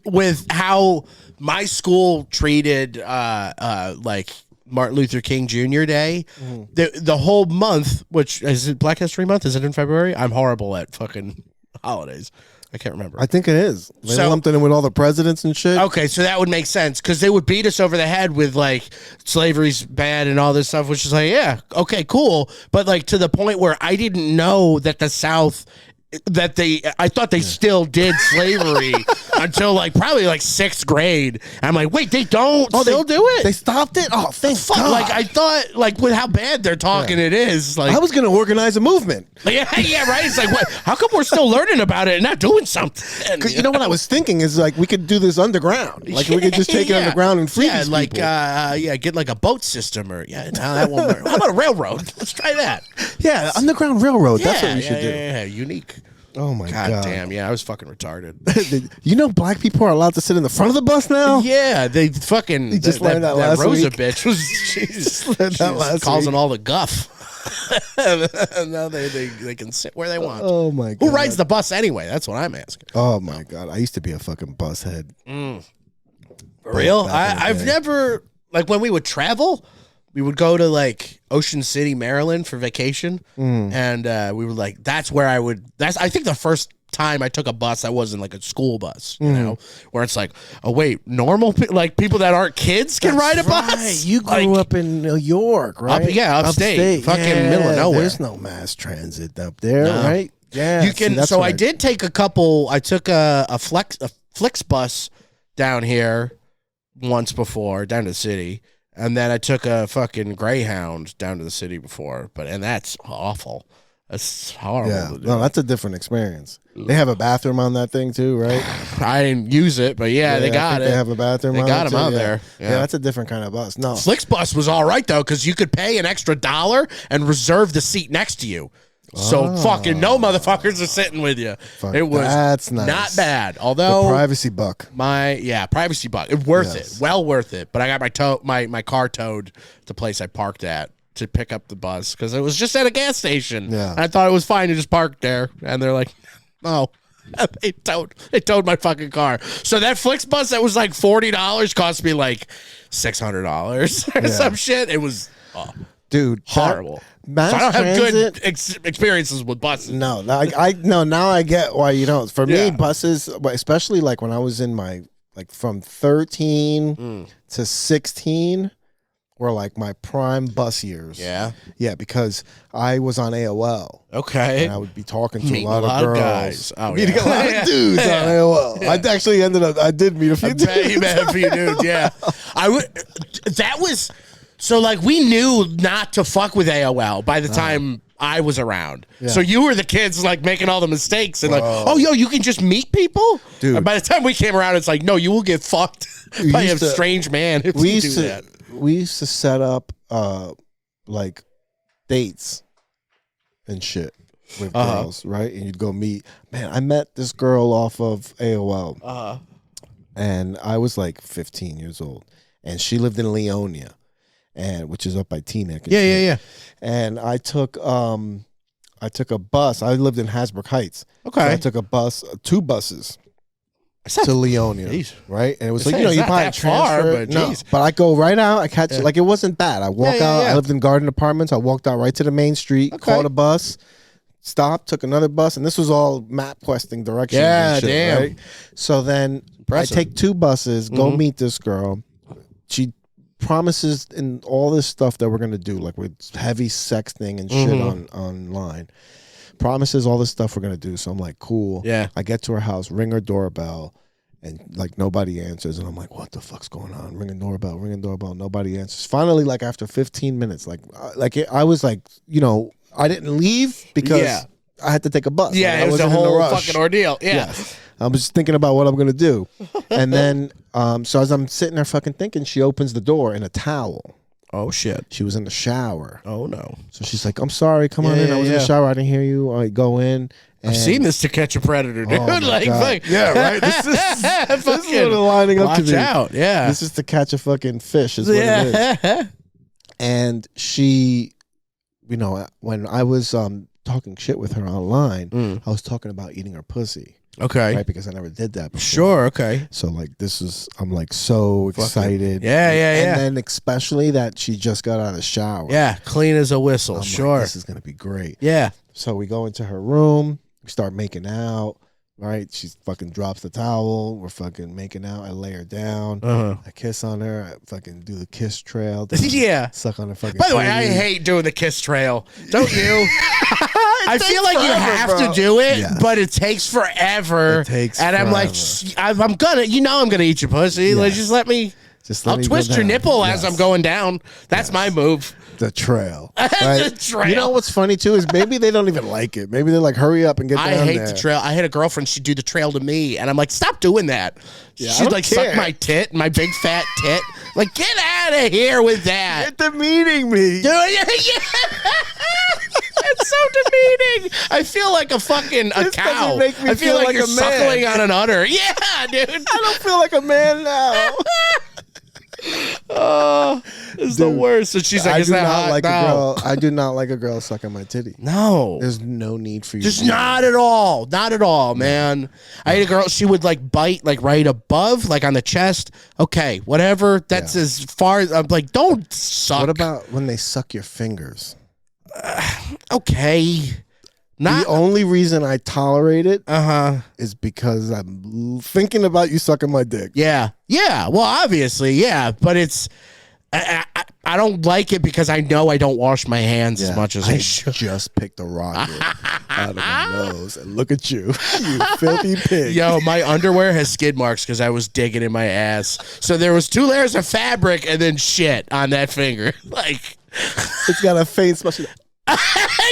C: with how my school treated, like, Martin Luther King Jr. Day. The whole month, which is it Black History Month? Is it in February? I'm horrible at fucking holidays. I can't remember.
B: I think it is. They lumped it in with all the presidents and shit.
C: Okay, so that would make sense because they would beat us over the head with like slavery's bad and all this stuff, which is like, yeah, okay, cool. But like to the point where I didn't know that the South I thought they still did slavery until like probably like 6th grade. I'm like, wait, they don't still do it?
B: They stopped it? Oh, thank God.
C: Like I thought, like with how bad they're talking, it is. Like
B: I was gonna organize a movement.
C: Yeah, right. It's like, what? How come we're still learning about it and not doing something?
B: You know what I was thinking is like we could do this underground. Like we could just take it underground and free these
C: like
B: people.
C: get like a boat system or no, that won't work. How about a railroad? Let's try that.
B: Yeah, underground railroad. That's what we should do.
C: Yeah, unique.
B: Oh my God.
C: Damn, yeah, I was fucking retarded.
B: You know black people are allowed to sit in the front of the bus now?
C: Yeah, they fucking
B: just learned that last
C: Rosa
B: week.
C: bitch was causing all the guff. And now they can sit where they want.
B: Oh my God.
C: Who rides the bus anyway? That's what I'm asking.
B: Oh my God. I used to be a fucking bus head.
C: For real? I've never, like when we would travel, we would go to like Ocean City, Maryland for vacation. And we were like, that's where I think the first time I took a bus that wasn't like a school bus, you know, where it's like, oh wait, normal like people that aren't kids can ride a bus.
B: Right. You grew up in New York, right?
C: Upstate. Fucking middle of nowhere.
B: There's no mass transit up there, right? Yeah,
C: you can. So I did take a couple. I took a Flix bus down here once before, down to the city. And then I took a fucking Greyhound down to the city before, and that's awful. It's horrible.
B: Yeah,
C: To do.
B: no, that's a different experience. They have a bathroom on that thing too, right?
C: I didn't use it, but yeah, they
B: I
C: got
B: think
C: it.
B: They have a bathroom.
C: They
B: on
C: got
B: it
C: them
B: too,
C: out
B: yeah.
C: there.
B: Yeah,
C: Yeah.
B: that's a different kind of bus. No,
C: Flixbus was all right though, because you could pay an extra $1 and reserve the seat next to you. So fucking no motherfuckers are sitting with you.
B: Fuck,
C: It was
B: that's nice.
C: not bad.
B: The
C: Although
B: privacy buck.
C: privacy buck. It worth
B: Yes.
C: it. Well worth it. But I got my car towed the place I parked at to pick up the bus because it was just at a gas station.
B: Yeah.
C: And I thought it was fine to just park there. And they're like, no. They towed my fucking car. So that Flixbus that was like $40 cost me like $600 or some shit. It was
B: Dude,
C: horrible.
B: Mass
C: So I don't have
B: transit,
C: good experiences with buses.
B: No, now I get why you don't. For me,
C: Yeah.
B: buses, especially like when I was in my from 13 to 16 were like my prime bus years.
C: Yeah.
B: Yeah, because I was on AOL.
C: Okay.
B: And I would be talking to
C: Meeting
B: a lot of girls.
C: guys. Oh,
B: Meeting
C: yeah.
B: a lot of dudes on AOL. I actually I did meet a few dudes.
C: You met a few dudes, yeah. So like we knew not to fuck with AOL by the time I was around.
B: Yeah.
C: So you were the kids like making all the mistakes and like, oh, yo, you can just meet people?
B: Dude.
C: And by the time we came around, it's like, no, you will get fucked by a strange man if you do that.
B: We used to set up like dates and shit with girls, right? And you'd go meet. Man, I met this girl off of AOL. And I was like 15 years old. And she lived in Leonia, which is up by Teaneck.
C: Yeah.
B: And I took a bus. I lived in Hasbrook Heights.
C: Okay.
B: So I took two buses to Leonia,
C: Jeez.
B: right? And it was
C: It's
B: like, you
C: not
B: buy a
C: that far,
B: transfer.
C: but
B: No,
C: geez.
B: but I go right out. I catch it. Like, it wasn't bad. I walk out.
C: yeah.
B: I lived in garden apartments. I walked out right to the main street, called a bus, stopped, took another bus, and this was all map questing directions.
C: Yeah,
B: and shit,
C: damn.
B: Right? So then
C: Impressive.
B: I take two buses, go meet this girl. She promises in all this stuff that we're gonna do, like with heavy sexting and shit online. Promises all this stuff we're gonna do. So I'm like, cool.
C: Yeah.
B: I get to her house, ring her doorbell, and like nobody answers, and I'm like, what the fuck's going on? Ring a doorbell, nobody answers. Finally, like after 15 minutes, I was like, I didn't leave because I had to take a bus.
C: Yeah,
B: Like, I
C: it was a
B: wasn't in
C: whole
B: rush.
C: fucking ordeal. Yeah.
B: Yes. I was just thinking about what I'm gonna do, and then so as I'm sitting there fucking thinking, she opens the door in a towel.
C: Oh, shit.
B: She was in the shower.
C: Oh, no.
B: So she's like, I'm sorry, come on in. I was in the shower, I didn't hear you. I go in.
C: I've seen this To Catch a Predator, dude.
B: Oh my
C: like,
B: God. Yeah, right. This is what it's lining up to
C: watch
B: be.
C: out. Yeah.
B: This is To Catch a fucking fish, is what it is. And she, when I was talking shit with her online, I was talking about eating her pussy.
C: Okay.
B: Right, because I never did that before.
C: Sure. Okay.
B: So like I'm like so excited.
C: Yeah.
B: And then especially that she just got out of the shower.
C: Yeah. Clean as a whistle.
B: I'm
C: Sure.
B: like, this is gonna be great.
C: Yeah.
B: So we go into her room, we start making out, right? She fucking drops the towel, we're fucking making out, I lay her down, I kiss on her, I fucking do the kiss trail.
C: Yeah.
B: Suck on her fucking
C: By the way, I
B: cootie.
C: hate doing the kiss trail. Don't you? I feel like you
B: forever,
C: have
B: bro.
C: to do it,
B: Yes.
C: but it takes forever.
B: It takes
C: and I'm like, I'm gonna, I'm gonna eat your pussy. Like,
B: Yes.
C: just let me. I'll
B: me go
C: twist your
B: down.
C: nipple as
B: Yes.
C: I'm going down. That's my move.
B: The trail.
C: The
B: Right?
C: trail.
B: You know what's funny too is maybe they don't even like it. Maybe they're like, hurry up and get down
C: I hate
B: there.
C: the trail. I had a girlfriend. She'd do the trail to me, and I'm like, stop doing that.
B: I
C: She'd
B: don't
C: like
B: care.
C: suck my tit, my big fat tit. Like, get out of here with that.
B: Get the meeting me.
C: Dude, yeah. It's so demeaning. I feel like a fucking
B: This
C: cow.
B: doesn't make me
C: I feel like you're
B: a man.
C: suckling on an udder. Yeah, dude.
B: I don't feel like a man now.
C: Oh, it's the
B: Dude,
C: worst. And she's like,
B: I
C: is
B: do
C: that
B: not
C: hot?
B: like
C: No.
B: a girl. I do not like a girl sucking my titty.
C: No.
B: There's no need for you.
C: Just
B: to do
C: not at all. Not at all, man. I had a girl, she would like bite like right above, like on the chest. Okay, whatever. That's as far as I'm like, don't
B: that.
C: suck.
B: What about when they suck your fingers?
C: Okay. Not
B: The only reason I tolerate it
C: uh-huh.
B: is because I'm thinking about you sucking my dick.
C: Yeah. Yeah. Well, obviously, yeah. But it's I don't like it because I know I don't wash my hands as much as I should.
B: Just picked a rocket out of my nose, and look at you, you filthy pig.
C: Yo, my underwear has skid marks because I was digging in my ass. So there was 2 layers of fabric and then shit on that finger. Like,
B: It's got a faint smell.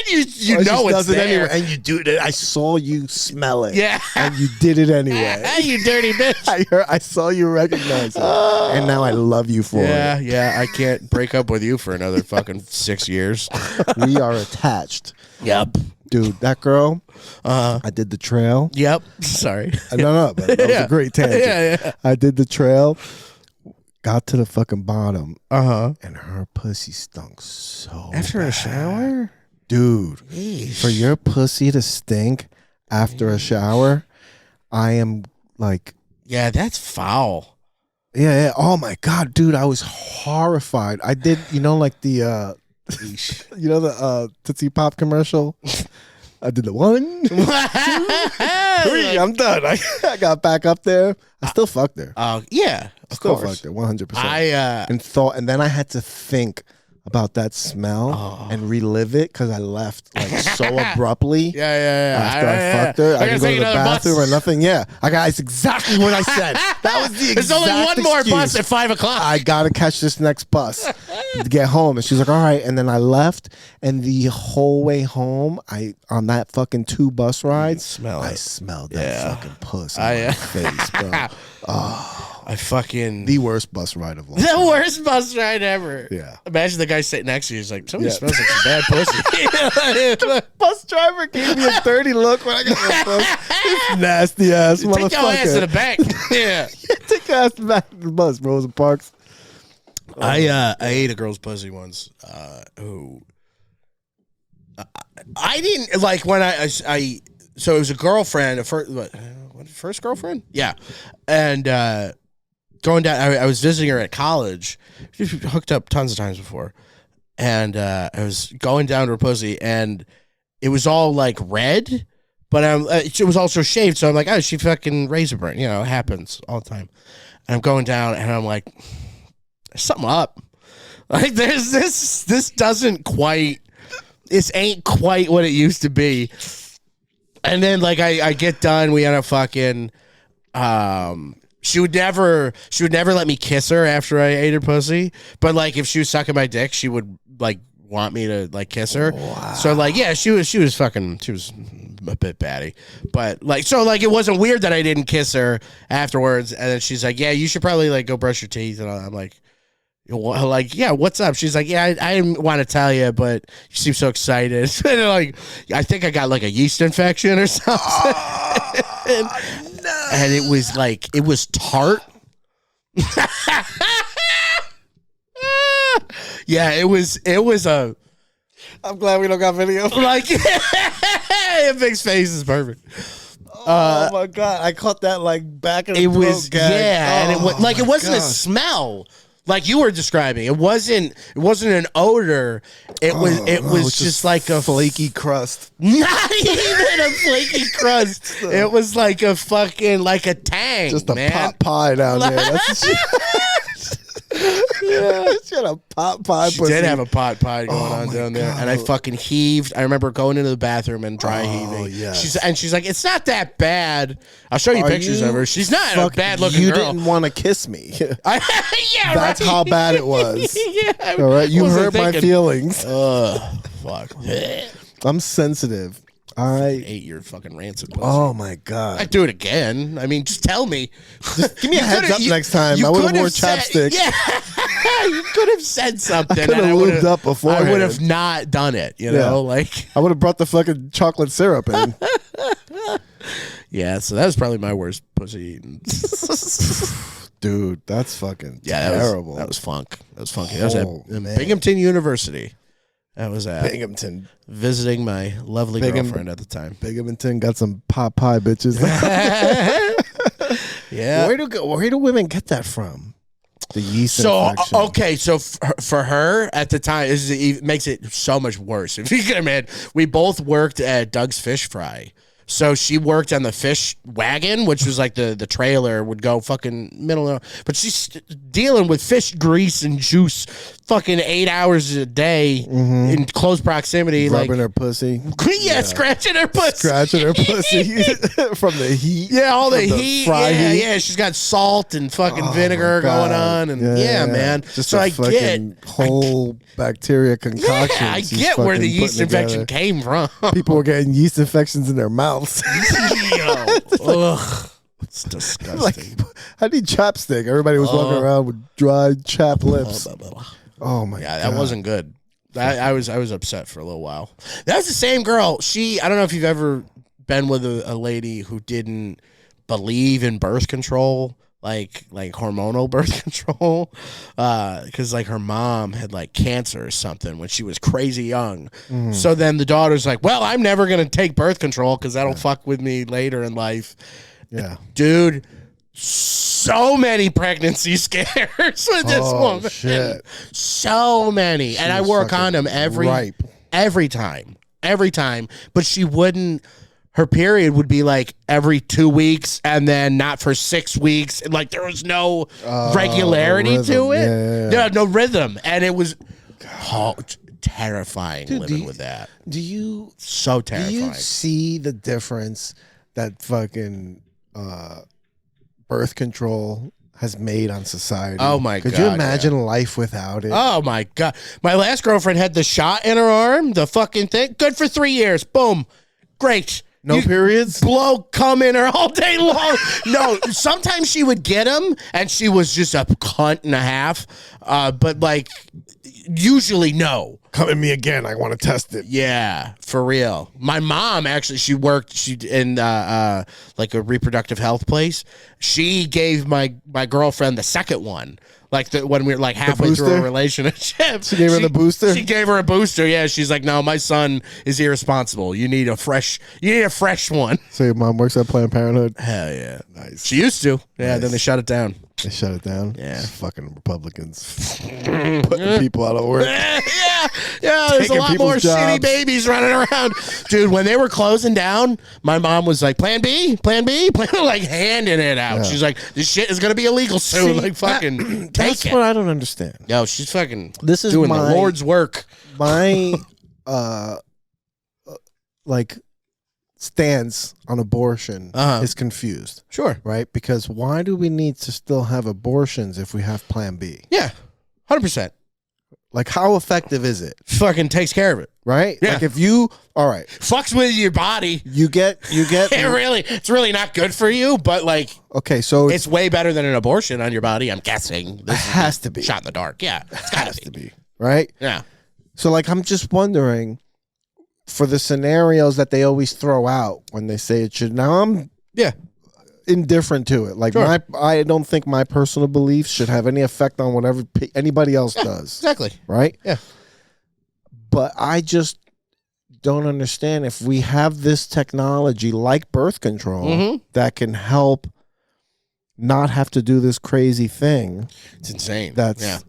C: you
B: Or
C: know
B: she
C: it's
B: does it
C: there.
B: anyway, and you do it. I saw you smell it.
C: Yeah.
B: and you did it anyway.
C: You dirty bitch.
B: I saw you recognize it, and now I love you for it.
C: Yeah. I can't break up with you for another fucking 6 years.
B: We are attached.
C: Yep.
B: Dude, that girl, I did the trail.
C: Yep. Sorry.
B: No, but that was a great tangent.
C: Yeah.
B: I did the trail, got to the fucking bottom,
C: Uh-huh.
B: and her pussy stunk so
C: After a
B: bad.
C: shower?
B: Dude,
C: Yeesh.
B: for your pussy to stink after a shower, I am like,
C: Yeah, that's foul.
B: yeah. Oh my God, dude, I was horrified. I did, like the, the Tootsie Pop commercial? I did the 1, 2, 3, I'm done. I got back up there. I still fucked her.
C: Yeah, of
B: Still
C: course.
B: fucked her, 100%. And then I had to think about that smell and relive it because I left like so abruptly.
C: Yeah.
B: After I fucked her, I didn't go to the bathroom or nothing. Yeah, it's exactly what I said. That was the exact
C: There's only one more
B: excuse.
C: bus at 5 o'clock.
B: I gotta catch this next bus to get home. And she's like, all right. And then I left, and the whole way home, on that fucking 2 bus rides, I smelled that fucking puss on my face, bro.
C: I fucking
B: The worst bus ride of all.
C: the worst bus ride ever.
B: Yeah.
C: Imagine the guy sitting next to you. He's like, somebody smells like some bad pussy.
B: Bus driver gave me a dirty look when I got on the bus. This nasty ass
C: Take your ass to the
B: motherfucker.
C: back. Yeah.
B: Take your ass back to the bus, Rosa Parks.
C: I ate a girl's pussy once. I didn't like when I so it was a girlfriend, first girlfriend? Yeah. And going down, I was visiting her at college. She hooked up tons of times before. And I was going down to her pussy, and it was all like red, but it was also shaved. So I'm like, oh, she fucking razor burn. It happens all the time. And I'm going down, and I'm like, there's something up. Like, there's this doesn't quite, this ain't quite what it used to be. And then like I get done, we end up fucking. She would never let me kiss her after I ate her pussy. But like if she was sucking my dick, she would like want me to like kiss her. Wow. So like she was a bit batty. But like it wasn't weird that I didn't kiss her afterwards. And then she's like, yeah, you should probably like go brush your teeth. And I'm like, yeah, what's up? She's like, yeah, I didn't want to tell you, but you seem so excited. And like, I think I got like a yeast infection or something. And it was like, it was tart. Yeah, it was a.
B: I'm glad we don't got video.
C: Like, Vic's face is perfect.
B: Oh my God, I caught that like back in the
C: It was
B: gag.
C: and it was like it wasn't a
B: God.
C: smell like you were describing. It wasn't an odor. It was just like a
B: flaky crust.
C: not even a flaky crust. It was like a fucking like a tang.
B: Just a
C: man.
B: pot pie down there. That's she had a pot pie.
C: She did have a pot pie going on down there,
B: God.
C: and I fucking heaved. I remember going into the bathroom and dry heaving.
B: Yes.
C: She's like, it's not that bad. I'll show you pictures of her. She's not a bad looking
B: You
C: girl.
B: didn't want to kiss me.
C: Yeah,
B: That's
C: right.
B: how bad it was.
C: Yeah,
B: All right, you
C: what was I
B: hurt my
C: thinking?
B: feelings.
C: Fuck.
B: I'm sensitive.
C: I ate your fucking rancid pussy.
B: Oh my God.
C: I'd do it again. I mean, just tell me.
B: Give me a heads up next time. I would have worn chapstick.
C: Yeah, you could have said something.
B: I could have lubed up beforehand.
C: I would have not done it. You know, like
B: I would have brought the fucking chocolate syrup in.
C: yeah. So that was probably my worst pussy eating.
B: Dude, that's fucking
C: Yeah,
B: terrible.
C: That was funk. That was funky. That was at
B: man.
C: Binghamton University. That was at
B: Binghamton.
C: visiting my lovely girlfriend at the time.
B: Binghamton got some pot pie bitches.
C: Yeah.
B: Where do women get that from? The yeast infection.
C: Okay, so for her at the time, it makes it so much worse. If you can imagine, we both worked at Doug's Fish Fry. So she worked on the fish wagon, which was like the trailer would go fucking middle of, but she's dealing with fish grease and juice fucking 8 hours a day in close proximity.
B: Rubbing
C: like
B: her pussy.
C: Yeah, scratching her pussy.
B: Scratching her pussy from the heat.
C: Yeah, all the
B: From
C: heat.
B: fry
C: Yeah,
B: heat.
C: yeah. She's got salt and fucking vinegar
B: God.
C: going on. And yeah, man.
B: Just
C: so
B: a
C: I
B: fucking
C: get.
B: whole bacteria concoction.
C: Yeah, I
B: she's
C: get where the
B: fucking
C: yeast
B: putting
C: infection
B: together.
C: came from.
B: People were getting yeast infections in their mouths.
C: Ugh. It's disgusting.
B: Like, I need chapstick. Everybody was walking around with dry chapped lips. Oh my
C: Yeah,
B: god,
C: that wasn't good. I was upset for a little while. That's the same girl. I don't know if you've ever been with a lady who didn't believe in birth control, like hormonal birth control, because like her mom had like cancer or something when she was crazy young. So then the daughter's like, well, I'm never gonna take birth control because that'll fuck with me later in life.
B: Yeah,
C: Dude, so many pregnancy scares with this woman.
B: Shit.
C: So many. And I
B: was
C: wore a
B: fucking
C: condom
B: ripe.
C: every time. But she wouldn't, her period would be like every 2 weeks and then not for 6 weeks. And like there was no regularity to it.
B: Yeah.
C: No rhythm. And it was terrifying
B: Dude,
C: living with that.
B: Do you
C: So terrifying.
B: see the difference that fucking birth control has made on society?
C: Oh my God.
B: Could you imagine life without it?
C: Oh my God. My last girlfriend had the shot in her arm, the fucking thing. Good for 3 years. Boom. Great.
B: No periods?
C: Blow cum in her all day long. No, sometimes she would get them and she was just a cunt and a half. But like, usually no.
B: Come at me again. I want to test it.
C: Yeah, for real. My mom actually, she in like a reproductive health place. She gave my girlfriend the second one. Like when we were like halfway through a relationship.
B: She gave her the booster?
C: She gave her a booster, yeah. She's like, no, my son is irresponsible. You need a fresh one.
B: So your mom works at Planned Parenthood?
C: Hell yeah.
B: Nice.
C: She used to. Yeah,
B: Nice.
C: then they shut it down.
B: They shut it down?
C: Yeah.
B: Fucking Republicans. Putting people out of work.
C: Yeah, there's a
B: Taking
C: lot more
B: people's
C: shitty
B: jobs.
C: babies running around. Dude, when they were closing down, my mom was like, Plan B, like handing it out.
B: Yeah.
C: She's like, this shit is going to be illegal soon.
B: See,
C: like, fucking
B: That's
C: take
B: what
C: it.
B: I don't understand.
C: No, she's fucking
B: This is
C: doing
B: my-
C: the Lord's work.
B: My like stance on abortion is confused,
C: Sure.
B: right? Because why do we need to still have abortions if we have Plan B?
C: Yeah, 100%.
B: Like, how effective is it?
C: Fucking takes care of it.
B: Right?
C: Yeah.
B: Like, if you, all right,
C: Fucks with your body.
B: you get,
C: It's really not good for you, but like,
B: okay, so
C: it's way better than an abortion on your body, I'm guessing.
B: it
C: This is
B: has to be.
C: shot in the dark. Yeah, it's
B: It has
C: gotta
B: to
C: be.
B: be, right?
C: Yeah.
B: So, like, I'm just wondering, for the scenarios that they always throw out when they say it should, now I'm
C: Yeah.
B: indifferent to it. Like,
C: Sure.
B: I don't think my personal beliefs should have any effect on whatever anybody else does,
C: Exactly.
B: right?
C: Yeah.
B: But I just don't understand if we have this technology like birth control that can help not have to do this crazy thing.
C: It's insane.
B: That's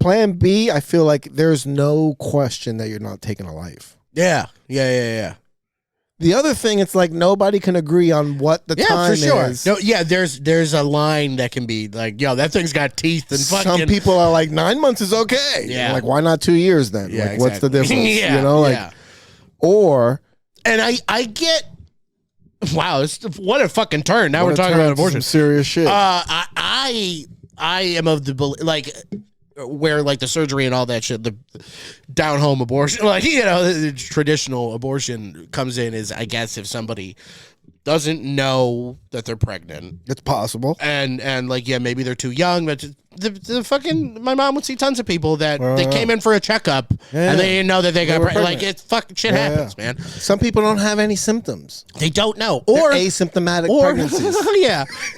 B: Plan B. I feel like there's no question that you're not taking a life.
C: Yeah.
B: The other thing, it's like nobody can agree on what the time
C: for sure.
B: is.
C: No, yeah, there's a line that can be like, yo, that thing's got teeth and fucking.
B: Some people are like 9 months is okay.
C: Yeah.
B: Like, why not 2 years then?
C: Yeah,
B: like, what's the
C: exactly.
B: difference?
C: Yeah,
B: you know, like,
C: yeah.
B: or
C: And I get. Wow, what a fucking turn. Now we're
B: wanna
C: talking
B: turn
C: about
B: into some
C: abortion.
B: serious shit.
C: I am of the like where like the surgery and all that shit, the down home abortion, like, you know, the traditional abortion comes in is, I guess, if somebody doesn't know that they're pregnant
B: It's possible.
C: and like, yeah, maybe they're too young, but the fucking, my mom would see tons of people that they came in for a checkup and they didn't know that they got
B: were
C: pregnant. Like,
B: pregnant.
C: it fucking shit happens, man.
B: Some people don't have any symptoms.
C: They don't know.
B: Or
C: Or
B: asymptomatic
C: or
B: pregnancies.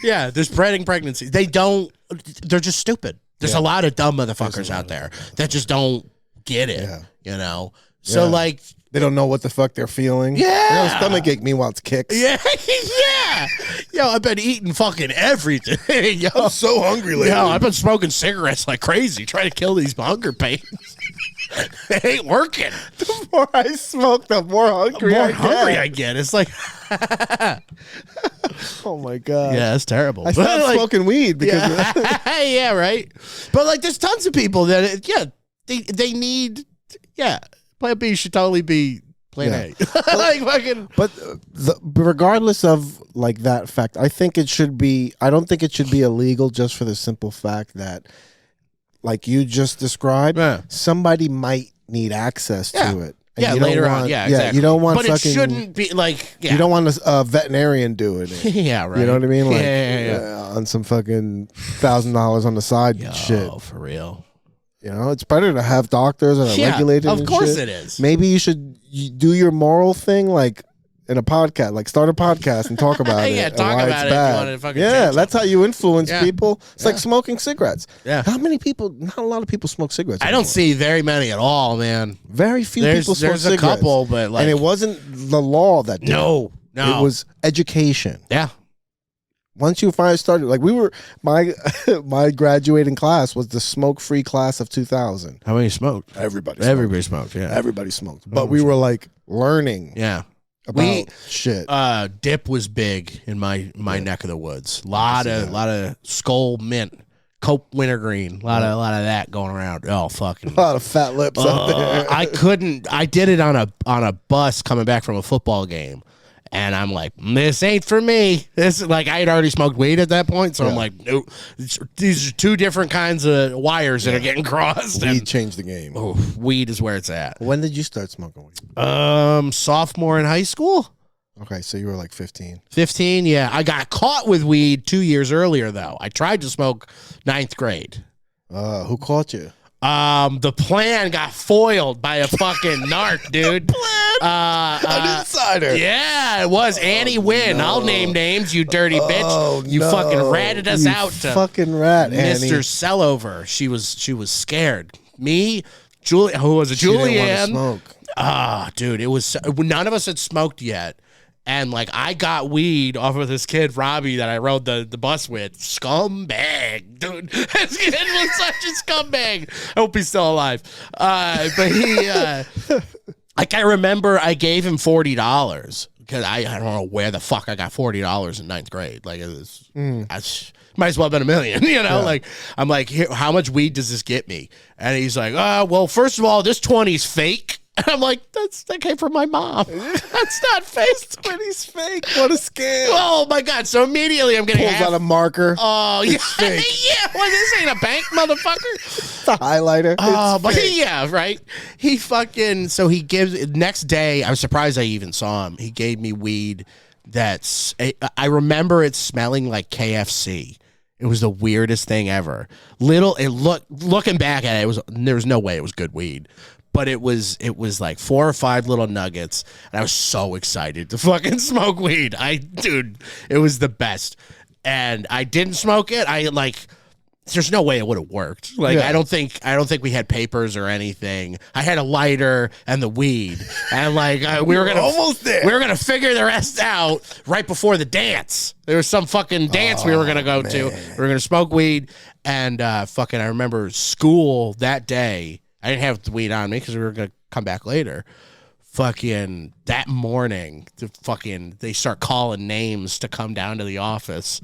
C: yeah, there's spreading pregnancies. They're just stupid. There's a lot of dumb motherfuckers out there that just don't get it.
B: Yeah.
C: You know, so
B: Yeah.
C: like,
B: They don't know what the fuck they're feeling.
C: Yeah.
B: They have a stomach ache, meanwhile it's kicks.
C: yeah, yeah. Yo, I've been eating fucking everything. Yo,
B: I'm so hungry lately.
C: yo, I've been smoking cigarettes like crazy, trying to kill these hunger pains. It ain't working.
B: The more I smoke, the more hungry
C: I get. It's like,
B: oh my God.
C: yeah, it's terrible.
B: I stopped
C: Like,
B: smoking weed because
C: yeah, right. But like, there's tons of people that, they need, Plan B should totally be Plan A. Like fucking.
B: But regardless of like that fact, I think it should be. I don't think it should be illegal just for the simple fact that, like you just described, somebody might need access to it. And
C: Yeah,
B: you don't
C: later
B: want,
C: on. Yeah, exactly.
B: You don't want
C: but
B: fucking.
C: it shouldn't be like. Yeah.
B: You don't want a veterinarian doing it.
C: Yeah, right.
B: You know what I mean? Like,
C: yeah.
B: On some fucking $1,000 on the side shit.
C: Oh, for real.
B: You know, it's better to have doctors that are regulated.
C: Of
B: and
C: course
B: shit.
C: it is.
B: Maybe you should do your moral thing, like in a podcast, like start a podcast and talk about it.
C: Yeah,
B: and
C: talk
B: why
C: about
B: it's
C: it if you
B: bad.
C: want to fucking
B: Yeah,
C: change
B: that's how you influence
C: Yeah.
B: people. It's like smoking cigarettes.
C: Yeah.
B: How many people? Not a lot of people smoke cigarettes.
C: I
B: anymore.
C: don't see very many at all, man.
B: Very few people smoke
C: There's a
B: cigarettes.
C: couple, but like,
B: and it wasn't the law that did
C: no.
B: it was education.
C: Yeah.
B: Once you finally started, like we were, my graduating class was the smoke-free class of 2000.
C: How many smoked?
B: Everybody
C: smoked. Yeah.
B: Everybody smoked. But we were like learning
C: Yeah.
B: about shit.
C: Dip was big in my neck of the woods. Lot of Skull Mint, Cope Wintergreen, a lot of that going around. Oh fucking
B: A lot of fat lips out there.
C: I did it on a bus coming back from a football game. And I'm like, this ain't for me. This is like, I had already smoked weed at that point. So I'm like, no, these are two different kinds of wires that are getting crossed.
B: Weed
C: And
B: changed the game.
C: weed is where it's at.
B: When did you start smoking weed?
C: Sophomore in high school.
B: Okay, so you were like 15.
C: 15, yeah. I got caught with weed 2 years earlier, though. I tried to smoke 9th grade.
B: Who caught you?
C: The plan got foiled by a fucking narc, dude.
B: An insider.
C: Yeah, it was Annie Wynn. I'll name names, you dirty bitch. You fucking ratted us
B: You
C: out to
B: fucking rat, Annie.
C: Mr. Sellover. She was scared. Me, Julie, who was a
B: She didn't wanna
C: Julianne.
B: smoke.
C: Dude, it was none of us had smoked yet. And like I got weed off of this kid Robbie that I rode the bus with. Scumbag, dude. This kid was such a scumbag. I hope he's still alive. But he, like I remember, I gave him $40 because I don't know where the fuck I got $40 in 9th grade. Like it was, I might as well have been $1 million. You know, like I'm like, here, how much weed does this get me? And he's like, well, first of all, this 20's fake. And I'm like, that came from my mom. That's not fake.
B: 20's fake. What a scam.
C: Oh my God. So immediately I'm getting
B: Pulls out a marker.
C: Oh, yeah.
B: fake.
C: Yeah. Well, this ain't a bank, motherfucker.
B: It's a highlighter.
C: Oh,
B: It's
C: but
B: fake.
C: yeah, right. He fucking, so he gives, next day, I was surprised I even saw him. He gave me weed that's, I remember it smelling like KFC. It was the weirdest thing ever. Looking back at it, there was no way it was good weed. But it was like 4 or 5 little nuggets, and I was so excited to fucking smoke weed. Dude, it was the best. And I didn't smoke it. There's no way it would have worked. Like I don't think we had papers or anything. I had a lighter and the weed, and like we were gonna
B: almost there.
C: We were gonna figure the rest out right before the dance. There was some fucking dance we were gonna go to. We were gonna smoke weed, and fucking I remember school that day. I didn't have the weed on me because we were gonna come back later. Fucking that morning, they start calling names to come down to the office.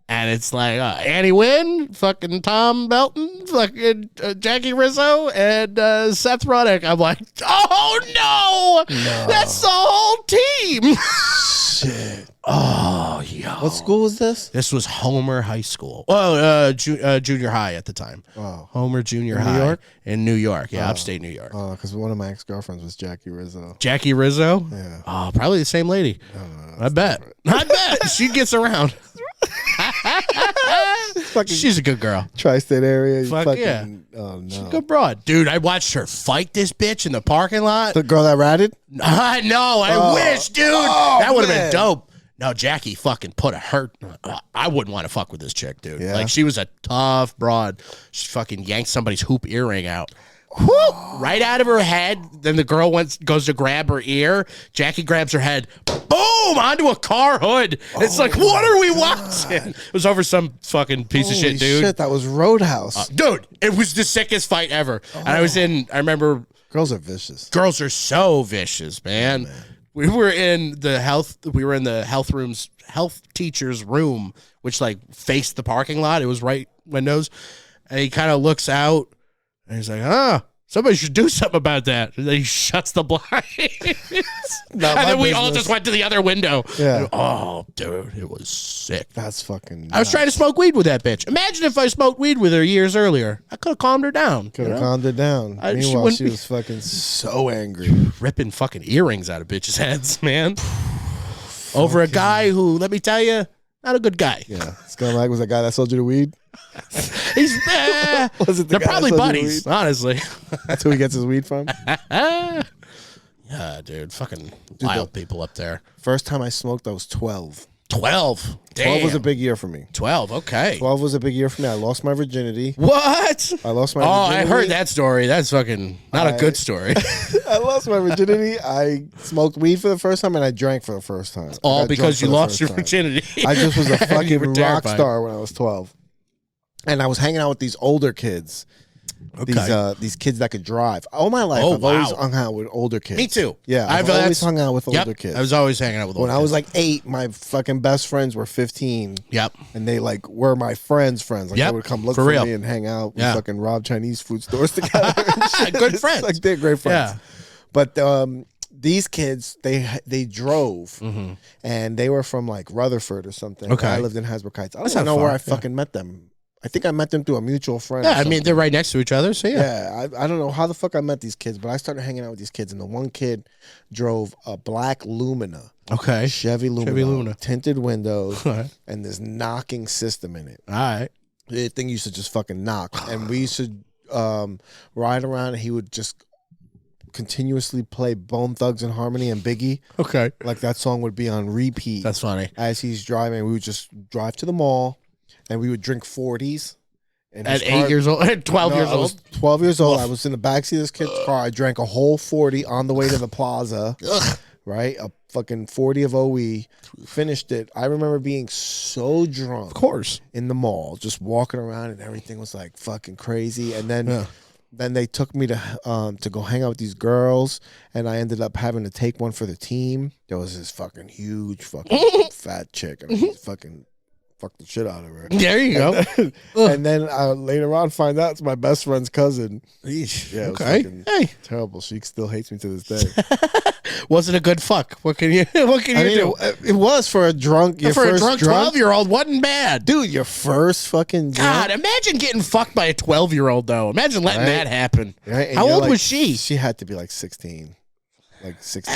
C: And it's like Annie Wynn, fucking Tom Belton, fucking Jackie Rizzo, and Seth Ruddick. I'm like, oh no, that's the whole team.
B: Shit.
C: Oh, yo.
B: What school was this?
C: This was Homer High School. Oh, junior high at the time.
B: Oh.
C: Homer Junior High.
B: New York?
C: In New York, yeah, upstate New York.
B: Oh, because one of my ex-girlfriends was Jackie Rizzo.
C: Jackie Rizzo?
B: Yeah.
C: Oh, probably the same lady. I bet. I bet. She gets around. She's a good girl.
B: Tri-state area.
C: Fuck yeah.
B: Oh, no.
C: She's a good broad. Dude, I watched her fight this bitch in the parking lot.
B: The girl that ratted?
C: I know. I wish, dude. That would have been
B: man.
C: dope. No, Jackie fucking put a hurt. I wouldn't want to fuck with this chick, dude.
B: Yeah?
C: Like, she was a tough broad. She fucking yanked somebody's hoop earring out. Right out of her head. Then the girl goes to grab her ear. Jackie grabs her head. Boom! boom, onto a car hood. It's like, what are we watching? It was over some fucking piece of shit, dude.
B: Shit, that was Roadhouse.
C: Dude, it was the sickest fight ever. And I remember.
B: Girls are vicious.
C: Girls are so vicious, man. We were in the health teacher's room, which like faced the parking lot. It was right windows. And he kind of looks out and he's like, somebody should do something about that. And then he shuts the blinds. And then we all just went to the other window.
B: Yeah.
C: And, oh, dude, it was sick.
B: That's fucking nuts.
C: I was trying to smoke weed with that bitch. Imagine if I smoked weed with her years earlier. I could have calmed her down.
B: Could have calmed her down. Meanwhile, she was fucking so angry.
C: Ripping fucking earrings out of bitches' heads, man. Over a guy who, let me tell you, not a good guy.
B: Yeah. Scumbag was that guy that sold you the weed?
C: He's
B: Was it the
C: they're
B: guy
C: probably
B: that sold you
C: buddies,
B: weed?
C: honestly.
B: That's who he gets his weed from?
C: Yeah, dude. Fucking wild people up there.
B: First time I smoked, I was 12.
C: 12. Damn.
B: 12 was a big year for me.
C: 12, okay.
B: 12 was a big year for me. I lost my virginity.
C: What?
B: I lost my
C: Oh,
B: virginity.
C: I heard that story. That's fucking not a good story.
B: I lost my virginity. I smoked weed for the first time, and I drank for the first time.
C: All because you lost your virginity.
B: I just was a
C: You were
B: fucking rock
C: terrified.
B: star when I was 12. And I was hanging out with these older kids.
C: Okay.
B: These kids that could drive. All my life,
C: Oh,
B: I've always
C: wow.
B: hung out with older kids.
C: Me too.
B: Yeah, I've always hung out with older kids.
C: I was always hanging out with older
B: When
C: kids.
B: I was like 8, my fucking best friends were 15.
C: Yep.
B: And they like were my friends. Like
C: Yep.
B: they would come look
C: For
B: for
C: real.
B: me and hang out.
C: Yeah.
B: We fucking rob Chinese food stores together. And shit.
C: Good
B: It's
C: friends.
B: Like they're great friends.
C: Yeah.
B: But these kids, they drove, and they were from like Rutherford or something.
C: Okay.
B: I lived in Hasbrook Heights. I
C: That's
B: don't
C: not
B: know where
C: far.
B: I fucking met them. I think I met them through a mutual friend.
C: Yeah,
B: or
C: I mean,
B: something.
C: they're right next to each other, so yeah.
B: Yeah, I don't know how the fuck I met these kids, but I started hanging out with these kids, and the one kid drove a black Lumina,
C: Okay.
B: Chevy Lumina, tinted windows,
C: All right.
B: and this knocking system in it.
C: All right.
B: The thing used to just fucking knock, and we used to ride around, and he would just continuously play Bone Thugs and Harmony and Biggie.
C: Okay.
B: Like that song would be on repeat.
C: That's funny.
B: As he's driving, we would just drive to the mall, and we would drink 40s. And
C: At 8 years old, at 12 years
B: I was
C: old.
B: 12 years old. I was in the backseat of this kid's car. I drank a whole 40 on the way to the plaza. Right? A fucking 40 of OE. Finished it. I remember being so drunk.
C: Of course.
B: In the mall, just walking around, and everything was like fucking crazy. And then they took me to go hang out with these girls, and I ended up having to take one for the team. There was this fucking huge fucking fat chick, and I fucking fucked the shit out of her.
C: There you go.
B: And then later on, find out it's my best friend's cousin.
C: Eesh.
B: Yeah, it was
C: Okay.
B: fucking
C: Hey.
B: terrible. She still hates me to this day.
C: Wasn't a good fuck. What can you do?
B: It was for a drunk. Your
C: For a
B: first
C: drunk 12-year-old, wasn't bad.
B: dude. Your first fucking
C: God,
B: drunk.
C: imagine getting fucked by a 12-year-old, though. Imagine letting
B: Right.
C: that happen.
B: Right? And
C: How
B: you're
C: old
B: like-
C: was she?
B: She had to be like 16. Like 16.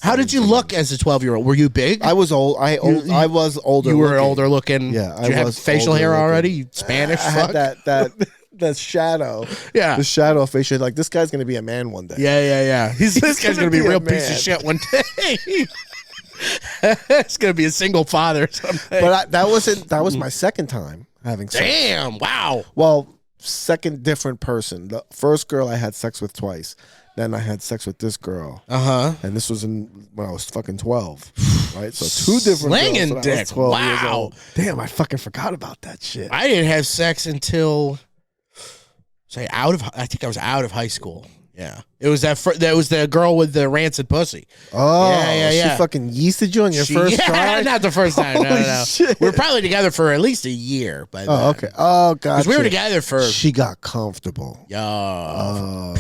C: How did you
B: 17.
C: look as a 12-year-old? Were you big?
B: I was old. I was older.
C: You were
B: looking.
C: older looking.
B: Yeah,
C: Did you
B: I
C: have
B: was
C: facial
B: older
C: hair
B: looking.
C: already? You Spanish
B: I
C: fuck?
B: had that shadow.
C: Yeah.
B: The shadow of facial. Like this guy's gonna be a man one day.
C: Yeah. This guy's gonna be a
B: be a
C: real piece of
B: man.
C: shit one day. It's gonna be a single father someday.
B: But that was my second time having sex.
C: Damn! Wow.
B: Well, second different person. The first girl I had sex with twice. Then I had sex with this girl,
C: Uh-huh.
B: and this was when I was fucking 12, right? So two different
C: Slinging
B: girls when I was
C: dick.
B: 12 years
C: Wow.
B: old. Damn, I fucking forgot about that shit.
C: I didn't have sex until I think I was out of high school. Yeah. It was that was the girl with the rancid pussy.
B: Oh,
C: Yeah.
B: She fucking yeasted you on your first try?
C: Not the first time. No.
B: Holy shit.
C: We were probably together for at least a year by then.
B: Oh, okay. Oh, God.
C: Because we were together for
B: She got comfortable.
C: yeah.
B: Oh,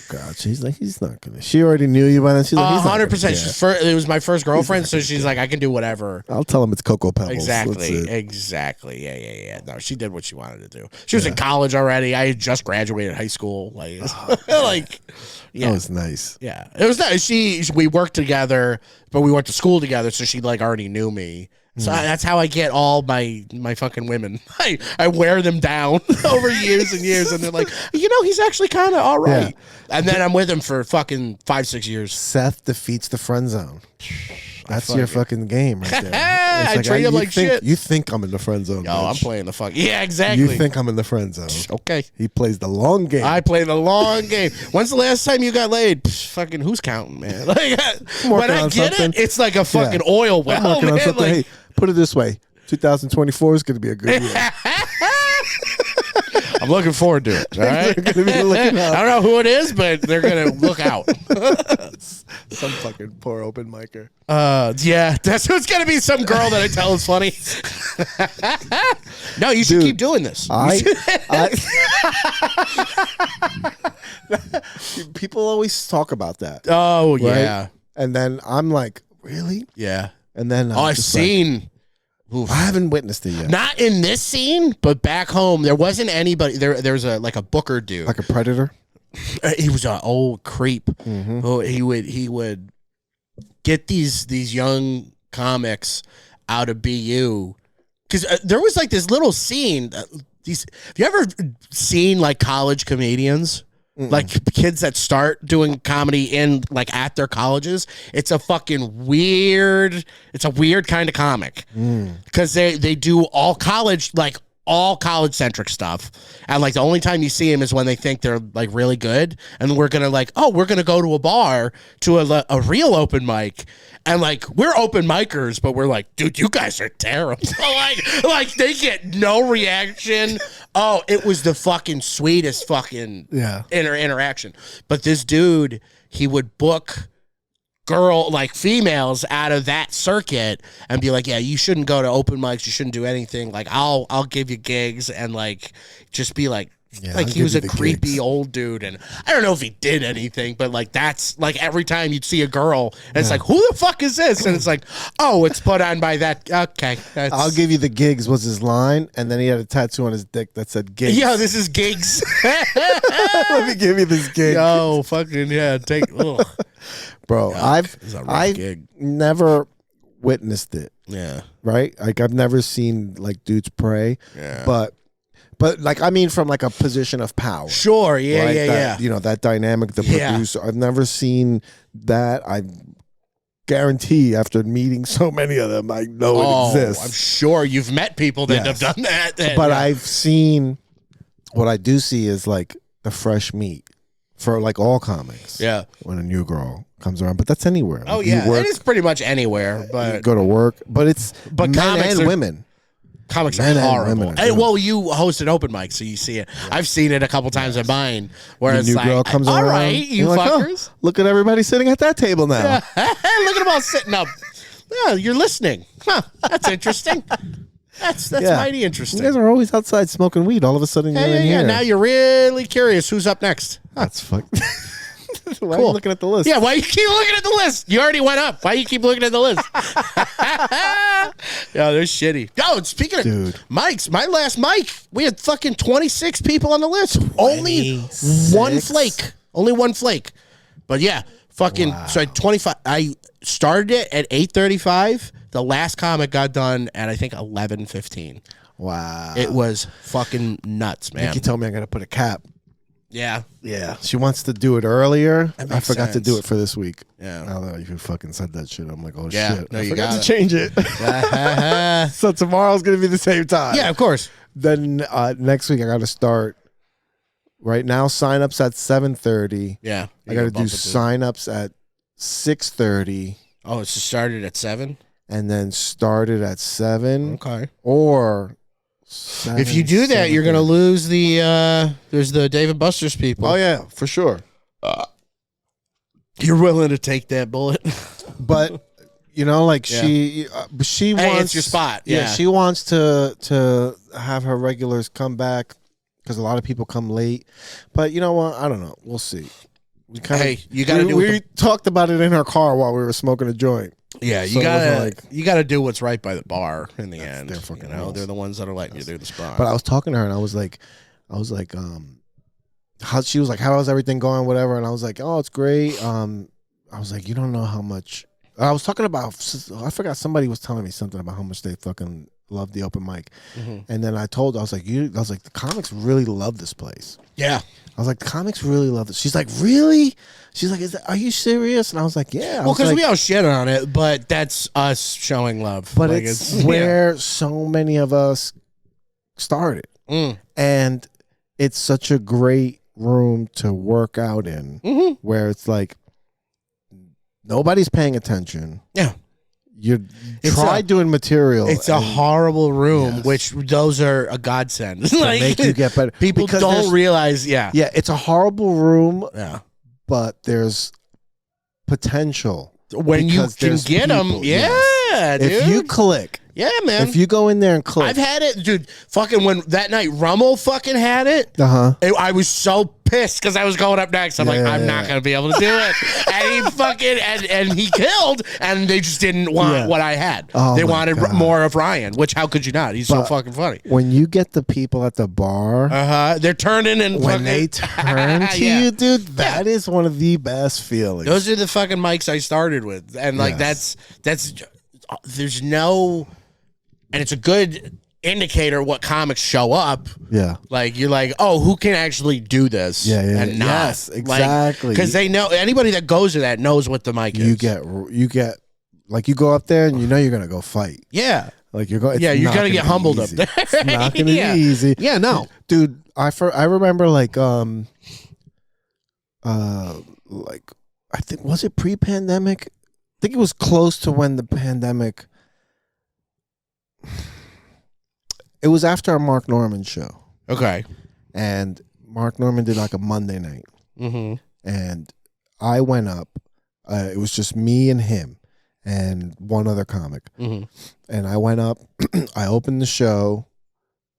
B: God. She's like, he's not going to. She already knew you by then. She's like, he's not gonna
C: 100%.
B: care.
C: It was my first girlfriend, so she's like, I can do whatever.
B: I'll tell him it's Cocoa Pebbles. That's it.
C: Exactly. Yeah. No, she did what she wanted to do. She was in college already. I had just graduated high school. Like, yeah.
B: That was nice.
C: Yeah, it was nice. We worked together, but we went to school together, so she like already knew me. So that's how I get all my fucking women. I wear them down over years and years, and they're like, he's actually kind of all right.
B: Yeah.
C: And then I'm with him for fucking 5-6 years.
B: Seth defeats the friend zone. That's your fucking game right there.
C: I
B: It's
C: treat him like
B: think,
C: shit.
B: You think I'm in the friend zone,
C: Yo, I'm
B: bitch.
C: playing the fuck. Yeah, exactly.
B: You think I'm in the friend zone.
C: Okay.
B: He plays the long game.
C: I play the long game. When's the last time you got laid? Psh, fucking who's counting, man? Like when I get
B: something.
C: it, it's like a fucking oil well.
B: I'm working on
C: Man.
B: something.
C: Like,
B: Hey, put it this way. 2024 is going to be a good year.
C: I'm looking forward to it. All right.
B: They're gonna be looking
C: I
B: out.
C: don't know who it is, but they're gonna look out.
B: Some fucking poor open micer.
C: Yeah, that's who's gonna be some girl that I tell is funny. No, you should
B: Dude,
C: keep doing this.
B: People always talk about that.
C: Oh
B: right?
C: yeah,
B: And then I'm like, really?
C: yeah.
B: And then
C: I've seen. Oof.
B: I haven't witnessed it yet.
C: Not in this scene, but back home, there wasn't anybody. There's a booker dude.
B: Like a predator?
C: He was an old creep.
B: Mm-hmm.
C: Oh, he would get these young comics out of BU because there was like this little scene. Have you ever seen like college comedians? Like kids that start doing comedy in like at their colleges? It's a fucking weird. It's a weird kind of comic because they do all college centric stuff, and like the only time you see them is when they think they're like really good, and we're gonna go to a bar to a real open mic, and like we're open micers, but we're like, dude, you guys are terrible. like they get no reaction. Oh, it was the fucking sweetest fucking interaction. But this dude, he would book females out of that circuit and be like, yeah, you shouldn't go to open mics, you shouldn't do anything, like I'll give you gigs, and like just be like he was a creepy old dude, and I don't know if he did anything, but like that's like every time you'd see a girl and it's like, who the fuck is this? And it's like, oh, it's put on by that. Okay,
B: I'll give you the gigs was his line, and then he had a tattoo on his dick that said gigs.
C: Yo, this is gigs.
B: Let me give you this gig.
C: Yo, fucking yeah, take
B: Bro,
C: Yuck.
B: I've never witnessed it.
C: Yeah.
B: Right? Like I've never seen like dudes pray.
C: Yeah.
B: But like I mean from like a position of power.
C: Sure, yeah,
B: right?
C: yeah.
B: You know, that dynamic, the producer. I've never seen that. I guarantee after meeting so many of them, I know it exists.
C: I'm sure you've met people that have done that.
B: But I've seen, what I do see is like the fresh meat for like all comics.
C: Yeah.
B: When a new girl comes around, but that's anywhere.
C: Oh
B: like,
C: yeah,
B: you work,
C: it is pretty much anywhere. But
B: you go to work, but it's men
C: comics
B: and
C: are-
B: women.
C: Comics
B: Men
C: are
B: and
C: horrible.
B: women are
C: Hey,
B: good.
C: well, you host an open mic, so you see it. I've seen it a couple times at mine, where
B: The
C: it's
B: new
C: like,
B: girl comes
C: all
B: around.
C: right, you
B: you're like, oh,
C: fuckers.
B: look at everybody sitting at that table now.
C: Look at them all sitting up. Yeah, you're listening. Huh, that's interesting. That's
B: Yeah.
C: mighty interesting.
B: You guys are always outside smoking weed. All of a sudden, you're in here.
C: Now you're really curious who's up next. Huh.
B: That's fuck. Why are you looking at the list?
C: Yeah, why you keep looking at the list? You already went up. Why you keep looking at the list? Yeah, they're shitty. Yo, speaking of mics, my last mic, we had fucking 26 people on the list. Only one flake. Only one flake. But yeah, fucking, so I had 25. I started it at 8:35. The last comic got done at, I think, 11:15.
B: Wow.
C: It was fucking nuts, man.
B: Nikki told me I got to put a cap.
C: Yeah.
B: Yeah. She wants to do it earlier.
C: That
B: I
C: makes
B: forgot to
C: sense.
B: do it for this week.
C: Yeah.
B: Now that you fucking said that shit, I'm like, oh
C: Yeah.
B: shit.
C: No,
B: I
C: you
B: forgot
C: got
B: to
C: it.
B: change it. So tomorrow's going to be the same time.
C: Yeah, of course.
B: Then next week I got to start. Right now, signups at 7:30.
C: Yeah.
B: I got to do signups at 6:30.
C: Oh, it's started at 7?
B: And then started at 7.
C: Okay.
B: Or 7,
C: If you do that, you're going to lose the, there's the Dave and Buster's people.
B: Oh, yeah, for sure.
C: You're willing to take that bullet?
B: But, you know, like
C: Yeah.
B: she
C: Hey,
B: wants.
C: it's your spot.
B: Yeah,
C: Yeah.
B: she wants to have her regulars come back because a lot of people come late. But you know what? I don't know. We'll see. We kind
C: Hey, you gotta do what
B: We talked about it in her car while we were smoking a joint.
C: Yeah,
B: So it wasn't
C: you gotta do what's right by the bar in the end.
B: their fucking
C: You know,
B: rules.
C: they're the ones that are letting you do the spot.
B: But I was talking to her and I was like, how she was like, how's everything going, whatever, and I was like, oh, it's great. I was like, you don't know how much I was talking about, I forgot, somebody was telling me something about how much they fucking love the open mic. And then I was like, the comics really love this place.
C: Yeah.
B: I was like, the comics really love this. She's like, really? She's like, are you serious? And I was like, yeah.
C: Well, because we all shit on it, but that's us showing love.
B: But like, it's where so many of us started. And it's such a great room to work out in, where it's like, nobody's paying attention.
C: Yeah.
B: You try doing material.
C: It's a horrible room, which those are a godsend. Like,
B: make you get better.
C: People don't realize,
B: Yeah, it's a horrible room,
C: yeah,
B: but there's potential.
C: When you can get them, yeah, dude.
B: If you click.
C: Yeah, man.
B: If you go in there and click.
C: I've had it, dude. Fucking when that night Rummel fucking had it, I was so pissed because I was going up next. I'm I'm not going to be able to do it. And he fucking, and he killed, and they just didn't want what I had. They wanted more of Ryan, which how could you not? He's so fucking funny.
B: When you get the people at the bar.
C: They're turning and
B: when they turn to you, dude, that is one of the best feelings.
C: Those are the fucking mics I started with. And like, that's, there's no... And it's a good indicator what comics show up. Yeah. Like, you're like, oh, who can actually do this?
B: Yeah.
C: And not.
B: Yes, exactly.
C: Because they know, anybody that goes to that knows what the mic is.
B: You get, like, you go up there and you know you're going to go fight.
C: Yeah.
B: Like, you're going,
C: you're going to get humbled
B: easy.
C: up there.
B: It's not going to be easy.
C: Yeah, no.
B: Dude, I remember, like, I think, was it pre-pandemic? I think it was close to when the pandemic. It was after a Mark Norman show.
C: Okay.
B: And Mark Norman did like a Monday night. And I went up. It was just me and him and one other comic. And I went up. I opened the show.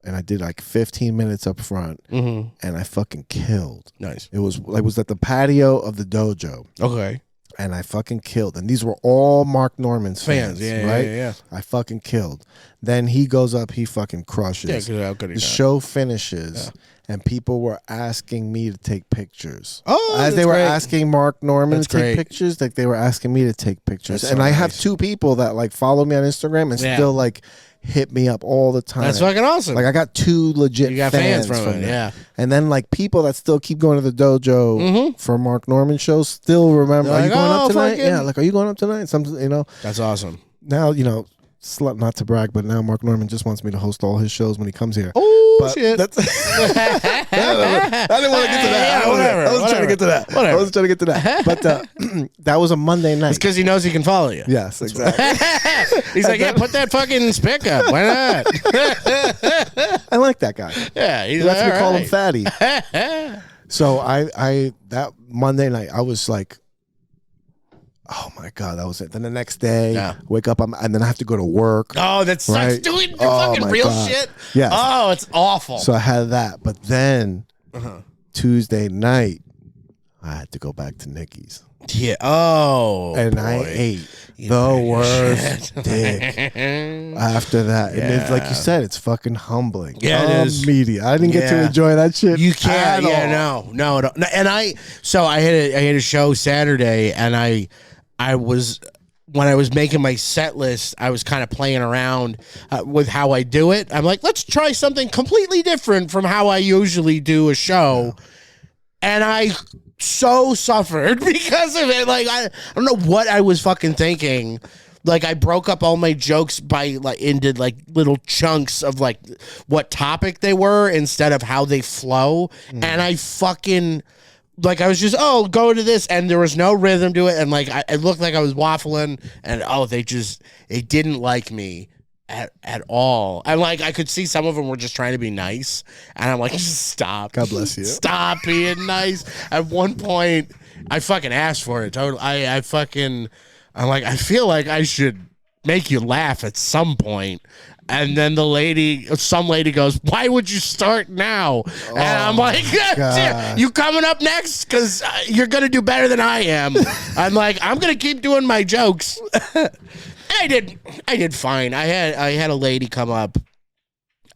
B: And I did like 15 minutes up front. And I fucking killed.
C: Nice.
B: It was at the patio of the Dojo.
C: Okay.
B: And I fucking killed. And these were all Mark Norman's fans, right?
C: Yeah.
B: I fucking killed. Then he goes up, he fucking crushes.
C: Yeah, how could he
B: the
C: not?
B: show finishes, and people were asking me to take pictures.
C: Oh,
B: as they were asking Mark Norman to take pictures, like they were asking me to take pictures.
C: That's
B: and
C: so
B: I
C: nice.
B: have two people that like follow me on Instagram and still like hit me up all the time.
C: That's fucking awesome.
B: Like I got two legit fans from it.
C: Yeah.
B: And then like people that still keep going to the Dojo for Mark Norman shows still remember. Are you going up tonight? Yeah, like are you going up tonight? Something, you know.
C: That's awesome.
B: Now, you know, not to brag, but now Mark Norman just wants me to host all his shows when he comes here.
C: Oh shit!
B: That's I didn't want to get to that. I was trying to get to that. I was trying to get to that. But that was a Monday night.
C: It's because he knows he can follow you.
B: Yes, exactly.
C: He's like, yeah, put that fucking spick up. Why not?
B: I like that guy.
C: Yeah,
B: he lets me call him Fatty. So I that Monday night I was like, oh my God, that was it. Then the next day, wake up, and then I have to go to work.
C: Oh, that sucks.
B: Right?
C: Doing fucking real shit.
B: Yeah.
C: Oh, it's awful.
B: So I had that, but then Tuesday night, I had to go back to Nikki's.
C: Yeah. Oh.
B: And boy. I ate the worst dick after that. And it's like you said, it's fucking humbling.
C: Yeah, it is.
B: Media. I didn't get to enjoy that shit.
C: You can't. No. And I had a show Saturday, and I was, when I was making my set list, I was kind of playing around with how I do it. I'm like, let's try something completely different from how I usually do a show. And I so suffered because of it. Like, I don't know what I was fucking thinking. Like, I broke up all my jokes by into little chunks of like what topic they were instead of how they flow. And I fucking, like, I was just, go to this, and there was no rhythm to it, and like it looked like I was waffling, and they didn't like me at all. And like I could see some of them were just trying to be nice, and I'm like, just stop.
B: God bless you.
C: Stop being nice. At one point, I fucking asked for it. Totally. I'm like, I feel like I should make you laugh at some point. And then some lady goes, why would you start now? And I'm like, you coming up next? Because you're going to do better than I am. I'm like, I'm going to keep doing my jokes. I did fine. I had a lady come up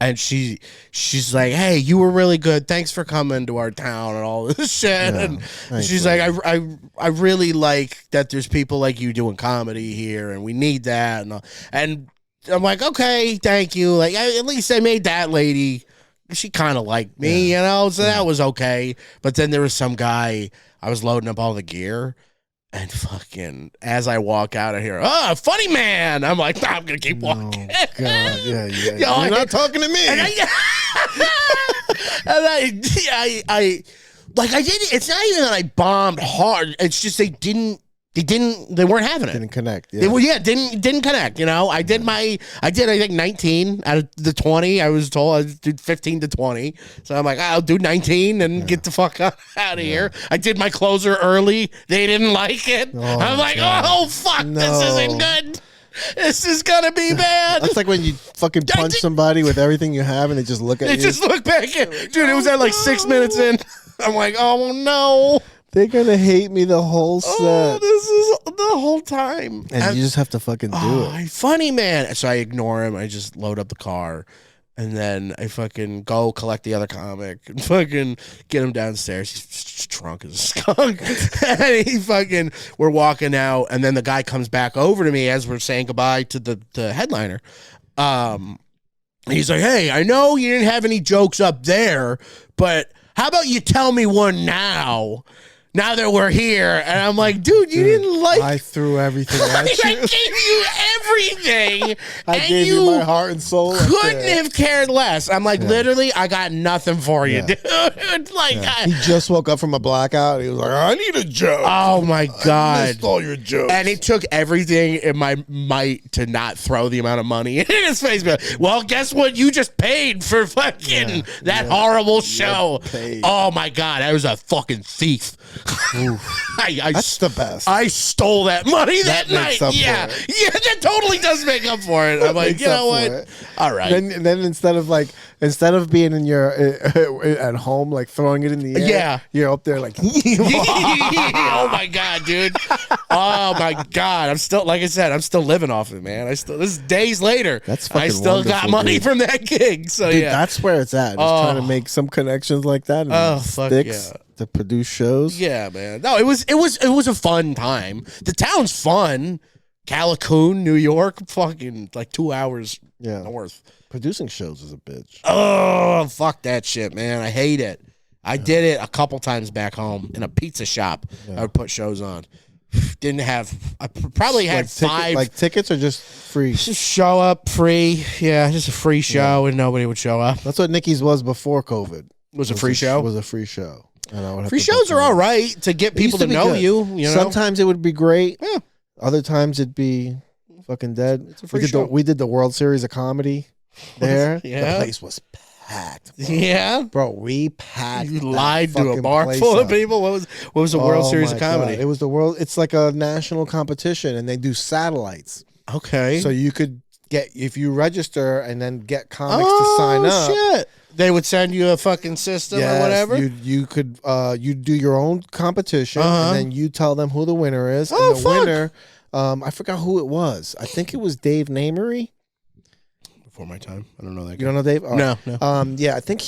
C: and she's like, hey, you were really good. Thanks for coming to our town and all this shit. And she's like, I really like that there's people like you doing comedy here, and we need that. And I'm like, okay, thank you. Like, at least I made that lady. She kind of liked me, you know, so that was okay. But then there was some guy, I was loading up all the gear, and fucking, as I walk out, I hear, funny man. I'm like, nah, I'm going to keep walking.
B: Oh, God, yeah.
C: Yo,
B: You're not talking to me.
C: And I did. It's not even that I bombed hard. It's just they weren't having it.
B: Didn't connect. Yeah.
C: Didn't connect. You know, I did I think 19 out of the 20. I was told I did 15 to 20. So I'm like, I'll do 19 and get the fuck out of here. I did my closer early. They didn't like it. I'm like, oh fuck, this isn't good. This is gonna be bad.
B: That's like when you fucking punch somebody with everything you have and they just look at you.
C: They just look back at dude. It was at like 6 minutes in. I'm like, oh no.
B: They're gonna hate me the whole set.
C: Oh, this is the whole time.
B: And you just have to fucking do it.
C: Funny man. So I ignore him. I just load up the car. And then I fucking go collect the other comic and fucking get him downstairs. He's drunk as a skunk. And we're walking out. And then the guy comes back over to me as we're saying goodbye to the headliner. He's like, hey, I know you didn't have any jokes up there, but how about you tell me one now that we're here? And I'm like, dude, you didn't like...
B: I threw everything at you.
C: I gave you everything.
B: I gave you my heart and soul.
C: Couldn't have cared less. I'm like, literally, I got nothing for you, dude. Like,
B: he just woke up from a blackout. He was like, I need a joke.
C: Oh, my God.
B: I missed all your jokes.
C: And it took everything in my might to not throw the amount of money in his face. Well, guess what? You just paid for fucking that horrible show. Oh, my God. I was a fucking thief.
B: That's the best.
C: I stole that money that night. Yeah, that totally does make up for it. I'm like, you know what? All right.
B: Then instead of being in your at home, like throwing it in the air, you're up there like,
C: oh my God, dude. Oh my God. I'm still, like I said, I'm still living off it, man. This is days later.
B: That's fucking
C: I still got money from that gig. So
B: dude, that's where it's at. Just trying to make some connections like that. And sticks to produce shows.
C: Yeah, man. No, it was a fun time. The town's fun. Callicoon, New York, fucking like 2 hours north.
B: Producing shows is a bitch.
C: Oh, fuck that shit, man. I hate it. I did it a couple times back home in a pizza shop. I would put shows on. Didn't have. I probably had five.
B: Like tickets or just free?
C: Just show up free. Yeah, just a free show and nobody would show up.
B: That's what Nikki's was before COVID.
C: Was a free show?
B: Was a free show.
C: Free shows are all right to get people to know you. You know,
B: sometimes it would be great. Yeah. Other times it'd be fucking dead.
C: It's a free show.
B: We did the World Series of Comedy there. The place was packed. Bro.
C: Yeah,
B: bro, we packed.
C: You lied to a bar full of people. What was the World Series of Comedy?
B: God. It was the world. It's like a national competition, and they do satellites.
C: Okay,
B: so you could get, if you register and then get comics to sign up.
C: Shit. They would send you a fucking system or whatever.
B: You could you do your own competition and then you tell them who the winner is.
C: Oh,
B: and the winner, I forgot who it was. I think it was Dave Namery.
C: Before my time, I don't know that guy.
B: You don't know Dave? Oh.
C: No.
B: Yeah, I think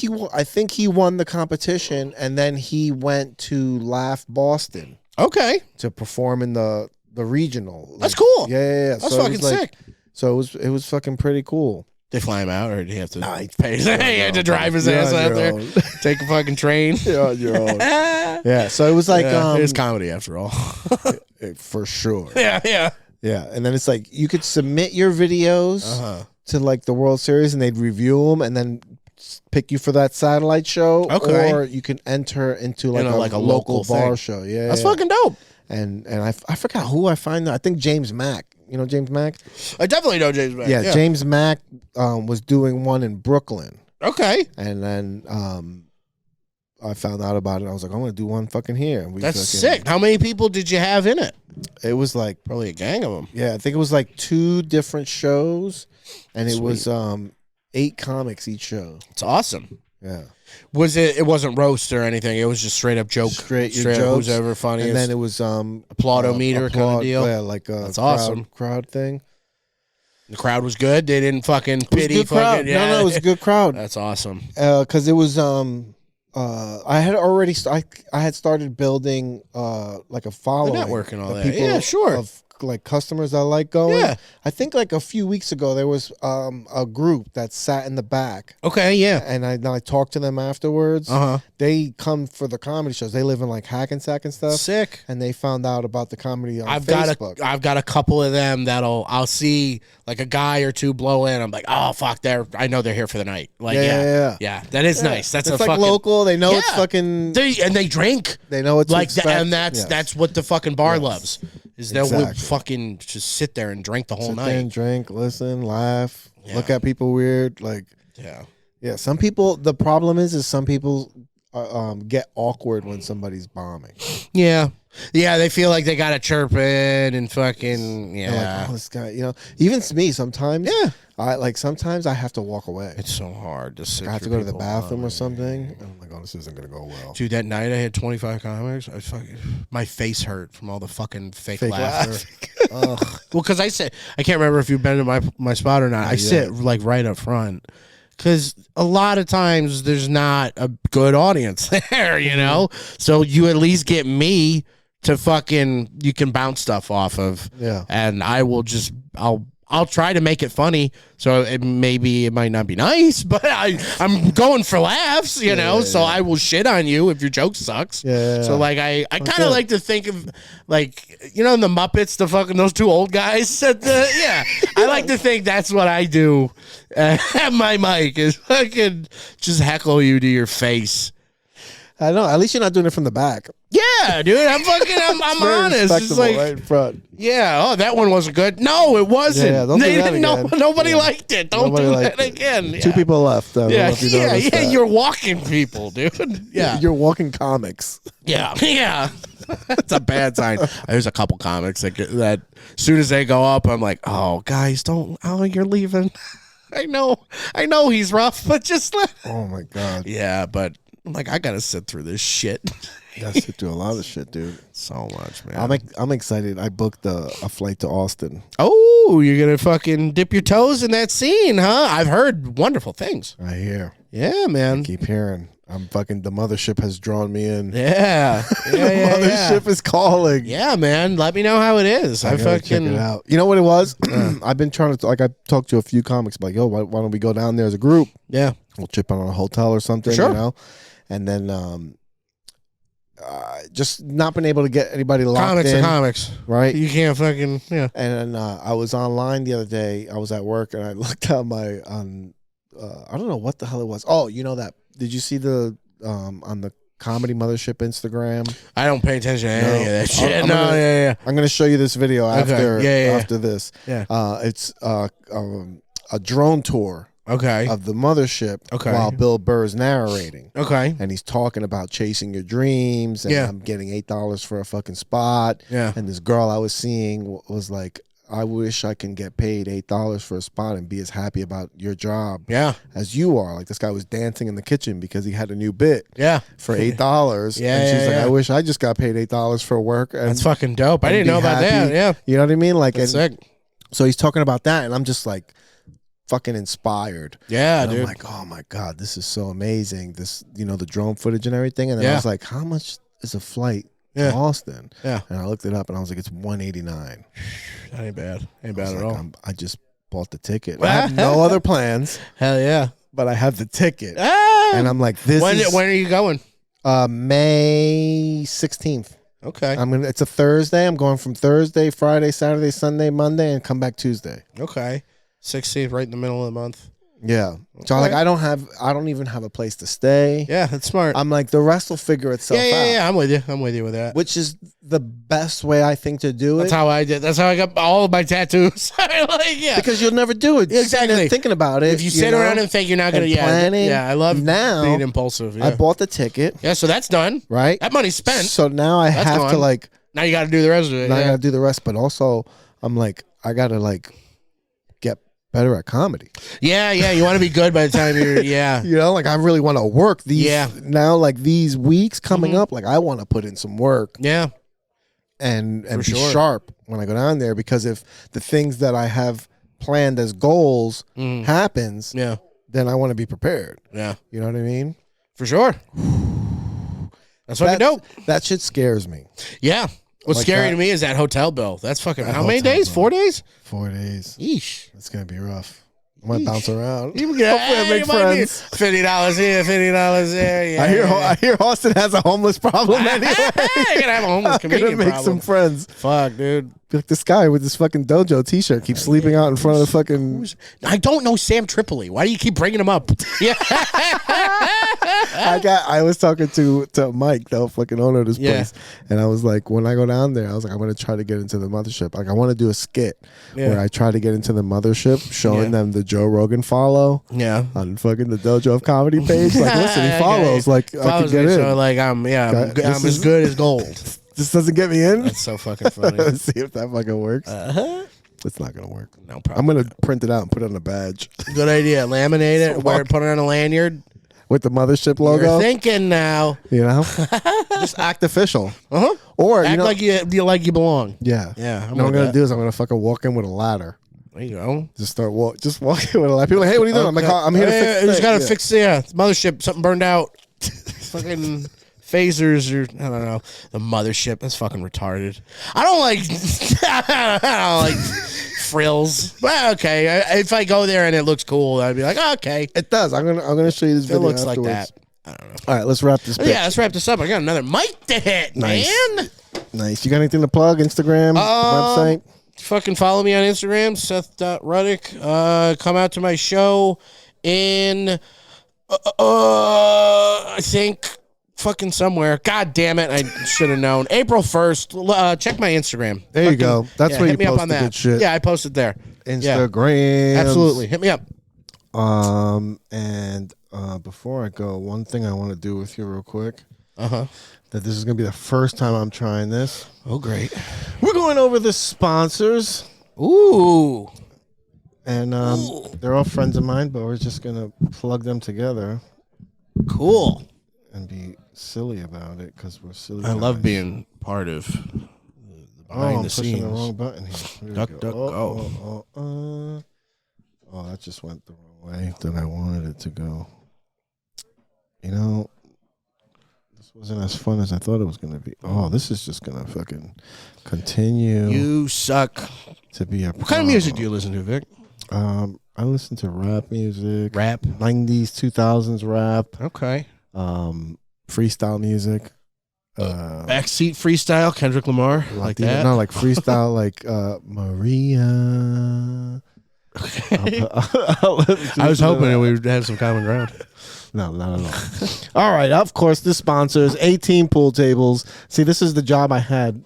B: he won the competition, and then he went to Laugh Boston.
C: Okay.
B: To perform in the regional.
C: That's cool.
B: Yeah.
C: That's fucking sick.
B: So it was fucking pretty cool.
C: They fly him out, or did he have to pay? He had to drive his ass out there, take a fucking train.
B: You're on your own. Yeah, so it was like
C: it's comedy after all,
B: for sure.
C: Yeah.
B: And then it's like you could submit your videos to like the World Series, and they'd review them, and then pick you for that satellite show.
C: Okay.
B: Or you can enter into like a local bar show. Yeah,
C: that's fucking dope.
B: And I forgot who I find that. I think James Mack. You know James Mack?
C: I definitely know James Mack.
B: Yeah, James Mack was doing one in Brooklyn.
C: Okay.
B: And then I found out about it. I was like, I'm going to do one fucking here. And
C: that's sick. How many people did you have in it?
B: It was like...
C: Probably a gang of them.
B: Yeah, I think it was like 2 different shows. And it was 8 comics each show.
C: It's awesome.
B: Yeah.
C: It wasn't roast or anything. It was just straight up joke.
B: Straight
C: up
B: jokes.
C: who's ever funniest.
B: And then it was
C: applaudometer kind of deal.
B: Yeah, like a
C: that's awesome
B: crowd thing.
C: The crowd was good. They didn't fucking pity.
B: It was a good crowd.
C: Fucking, yeah.
B: No, it was a good crowd.
C: That's awesome.
B: Because it was I had already I had started building like a following,
C: The network and all
B: of
C: that.
B: people
C: Yeah, sure.
B: of like customers I like going.
C: Yeah.
B: I think like a few weeks ago there was a group that sat in the back.
C: Okay, yeah.
B: And I talked to them afterwards. They come for the comedy shows. They live in like Hackensack and stuff.
C: Sick.
B: And they found out about the comedy on
C: I've
B: Facebook.
C: got a couple of them I'll see like a guy or two blow in. I'm like, oh fuck, I know they're here for the night. Like yeah. That is nice. That's
B: it's
C: a
B: like
C: fucking
B: local. They know it's fucking.
C: They drink.
B: They know it's
C: like that, and that's what the fucking bar loves. Is they'll fucking just sit there and drink the whole night.
B: There and drink, listen, laugh, look at people weird. Like yeah. Some people. The problem is some people get awkward when somebody's bombing.
C: Yeah. They feel like they gotta chirp in and fucking
B: like, oh, this guy, even me sometimes. Sometimes I have to walk away.
C: It's so hard to sit.
B: I have to go to the bathroom or something. And I'm like, oh, this isn't gonna go well.
C: Dude, that night I had 25 comics. My face hurt from all the fucking fake laughter. Well, because I can't remember if you've been to my spot or not. I sit like right up front. Because a lot of times there's not a good audience there, So you at least get me to you can bounce stuff off of.
B: Yeah.
C: And I'll try to make it funny. So maybe it might not be nice, but I'm going for laughs, so I will shit on you if your joke sucks.
B: Yeah.
C: So like I kind of like to think of like, in the Muppets, the fucking those two old guys at I like to think that's what I do at my mic is fucking just heckle you to your face.
B: I know. At least you're not doing it from the back.
C: Yeah, dude. I'm honest. It's like
B: right in front.
C: Yeah. Oh, that one wasn't good. No, it wasn't.
B: Yeah, don't do that again.
C: Nobody liked it. Don't do that again. Yeah.
B: Two people left.
C: You're walking people, dude. Yeah,
B: you're walking comics.
C: Yeah. That's a bad sign. There's a couple comics that as soon as they go up, I'm like, oh, guys, don't. Oh, you're leaving. I know he's rough, but just let.
B: Oh my god.
C: Yeah, but. I'm like, I gotta sit through this shit.
B: You gotta sit through a lot of shit, dude.
C: So much, man.
B: I'm excited. I booked a flight to Austin.
C: Oh, you're gonna fucking dip your toes in that scene, huh? I've heard wonderful things.
B: I hear.
C: Yeah, man.
B: I keep hearing. The mothership has drawn me in.
C: Yeah.
B: Mothership is calling.
C: Yeah, man. Let me know how it is. I fucking
B: check it out. You know what it was? I've been trying to I talked to a few comics like, yo, why don't we go down there as a group?
C: Yeah.
B: We'll chip on a hotel or something,
C: sure.
B: And then just not been able to get anybody locked in.
C: Comics.
B: Right?
C: You can't fucking, yeah.
B: And I was online the other day. I was at work and I looked at I don't know what the hell it was. Oh, did you see the on the Comedy Mothership Instagram?
C: I don't pay attention to any of that shit. I'm
B: going to show you this video after this.
C: Yeah.
B: It's a drone tour.
C: Okay.
B: Of the mothership while Bill Burr's narrating.
C: Okay.
B: And he's talking about chasing your dreams and I'm getting $8 for a fucking spot.
C: Yeah.
B: And this girl I was seeing was like, I wish I can get paid $8 for a spot and be as happy about your job as you are. Like this guy was dancing in the kitchen because he had a new bit for $8. And she's like, I wish I just got paid $8 for work. And,
C: that's fucking dope. I didn't know about that. Yeah.
B: You know what I mean? Like,
C: that's sick.
B: So he's talking about that and I'm just like, fucking inspired.
C: Yeah,
B: and
C: dude.
B: I'm like, oh my god, this is so amazing. This, the drone footage and everything. And then I was like, how much is a flight to Austin?
C: Yeah.
B: And I looked it up and I was like, it's $189.
C: That ain't bad. Ain't bad at all.
B: I just bought the ticket. I have no other plans.
C: Hell yeah.
B: But I have the ticket. And I'm like, when
C: are you going?
B: May 16th.
C: Okay.
B: It's a Thursday. I'm going from Thursday, Friday, Saturday, Sunday, Monday, and come back Tuesday.
C: Okay. 16th, right in the middle of the month.
B: Yeah. So I don't even have a place to stay.
C: Yeah, that's smart.
B: I'm like, the rest will figure itself out.
C: Yeah, I'm with you with that.
B: Which is the best way I think to do it.
C: That's how I did. That's how I got all of my tattoos.
B: Because you'll never do it.
C: Exactly.
B: Thinking about it.
C: If you sit around and think you're not going to,
B: planning.
C: Yeah, I love
B: now
C: being impulsive. Yeah.
B: I bought the ticket.
C: Yeah, so that's done.
B: Right.
C: That money's spent.
B: So now I have to like.
C: Now you got to do the rest of it.
B: Now I got to do the rest, but also I'm like, I got to like get better at comedy.
C: Yeah. You want to be good by the time you're,
B: like I really want to work these now, like these weeks coming up, like I want to put in some work.
C: Yeah.
B: And be sharp when I go down there, because if the things that I have planned as goals happens,
C: Yeah.
B: then I want to be prepared.
C: Yeah.
B: You know what I mean?
C: For sure. That's fucking dope.
B: That shit scares me.
C: Yeah. What's
B: Like
C: scary
B: that.
C: to me is that hotel bill. That's fucking,
B: That
C: how many
B: hotel
C: days?
B: bill.
C: 4 days?
B: 4 days.
C: Yeesh.
B: It's going to be rough. I might bounce around.
C: You can
B: Hopefully I make friends.
C: $50 here, $50 there. Yeah.
B: I hear Austin has a homeless problem anyway.
C: You're gonna have a homeless
B: I'm
C: comedian
B: gonna make
C: problem.
B: some friends.
C: Fuck, dude.
B: Be like this guy with this fucking Dojo t-shirt keeps sleeping out in front of the fucking.
C: I don't know Sam Tripoli. Why do you keep bringing him up? Yeah.
B: I was talking to Mike, the fucking owner of this place, and I was like, when I go down there, I was like, I'm gonna try to get into the mothership. Like, I want to do a skit where I try to get into the mothership, showing them the Joe Rogan follow.
C: Yeah.
B: On fucking the Dojo of Comedy page. Like, listen, he follows. Like, I can get
C: me,
B: in.
C: so like I'm as good as gold.
B: This doesn't get me in.
C: That's so fucking funny.
B: Let's see if that fucking works. It's not gonna work.
C: No problem.
B: I'm gonna print it out and put it on a badge
C: Good idea. Laminate it. Wear it. Put it on a lanyard.
B: with the mothership logo.
C: You're thinking now.
B: You know, just act official. Or
C: Act like you belong.
B: Yeah.
C: Yeah.
B: What I'm gonna do is I'm gonna fucking walk in with a ladder.
C: There you go.
B: Just walking with a ladder. People are like, hey, what are you doing? I'm like, I'm here to fix.
C: You just gotta fix mothership. Something burned out. Fucking phasers or I don't know. The mothership. That's fucking retarded. I don't like. I don't like frills. Well, okay. If I go there and it looks cool, I'd be like, okay.
B: It does. I'm gonna show you this video.
C: It looks
B: afterwards.
C: like that. I don't know.
B: All right, let's wrap this.
C: Yeah, let's wrap this up. I got another mic to hit,
B: Nice.
C: man.
B: Nice. You got anything to plug? Instagram, website?
C: Fucking follow me on Instagram, Seth.Ruddick. Come out to my show in, I think, fucking somewhere. God damn it. I should have known. April 1st. Check my Instagram.
B: There you go. That's where you
C: hit me up
B: post
C: on
B: the
C: that.
B: good shit.
C: Yeah, I posted there.
B: Instagram.
C: Yeah, absolutely. Hit me up.
B: And before I go, one thing I want to do with you real quick. That this is going to be the first time I'm trying this.
C: Oh, great.
B: We're going over the sponsors.
C: Ooh.
B: And they're all friends of mine, but we're just going to plug them together.
C: Cool.
B: And be silly about it because we're silly.
C: I love being part of the behind the scenes.
B: I'm pushing the wrong button here.
C: Duck, go.
B: Oh, that just went the wrong way that I wanted it to go. You know, this wasn't as fun as I thought it was going to be. Oh, this is just going to fucking continue.
C: You suck.
B: To be a
C: What kind of music do you listen to, Vic?
B: I listen to rap music.
C: Rap?
B: 90s, 2000s rap.
C: Okay.
B: Freestyle music.
C: Backseat freestyle, Kendrick Lamar, like that?
B: No, like freestyle, like Maria.
C: I was hoping we would have some common ground.
B: No, not at all. All right, of course, the sponsors, 18 pool tables. See, this is the job I had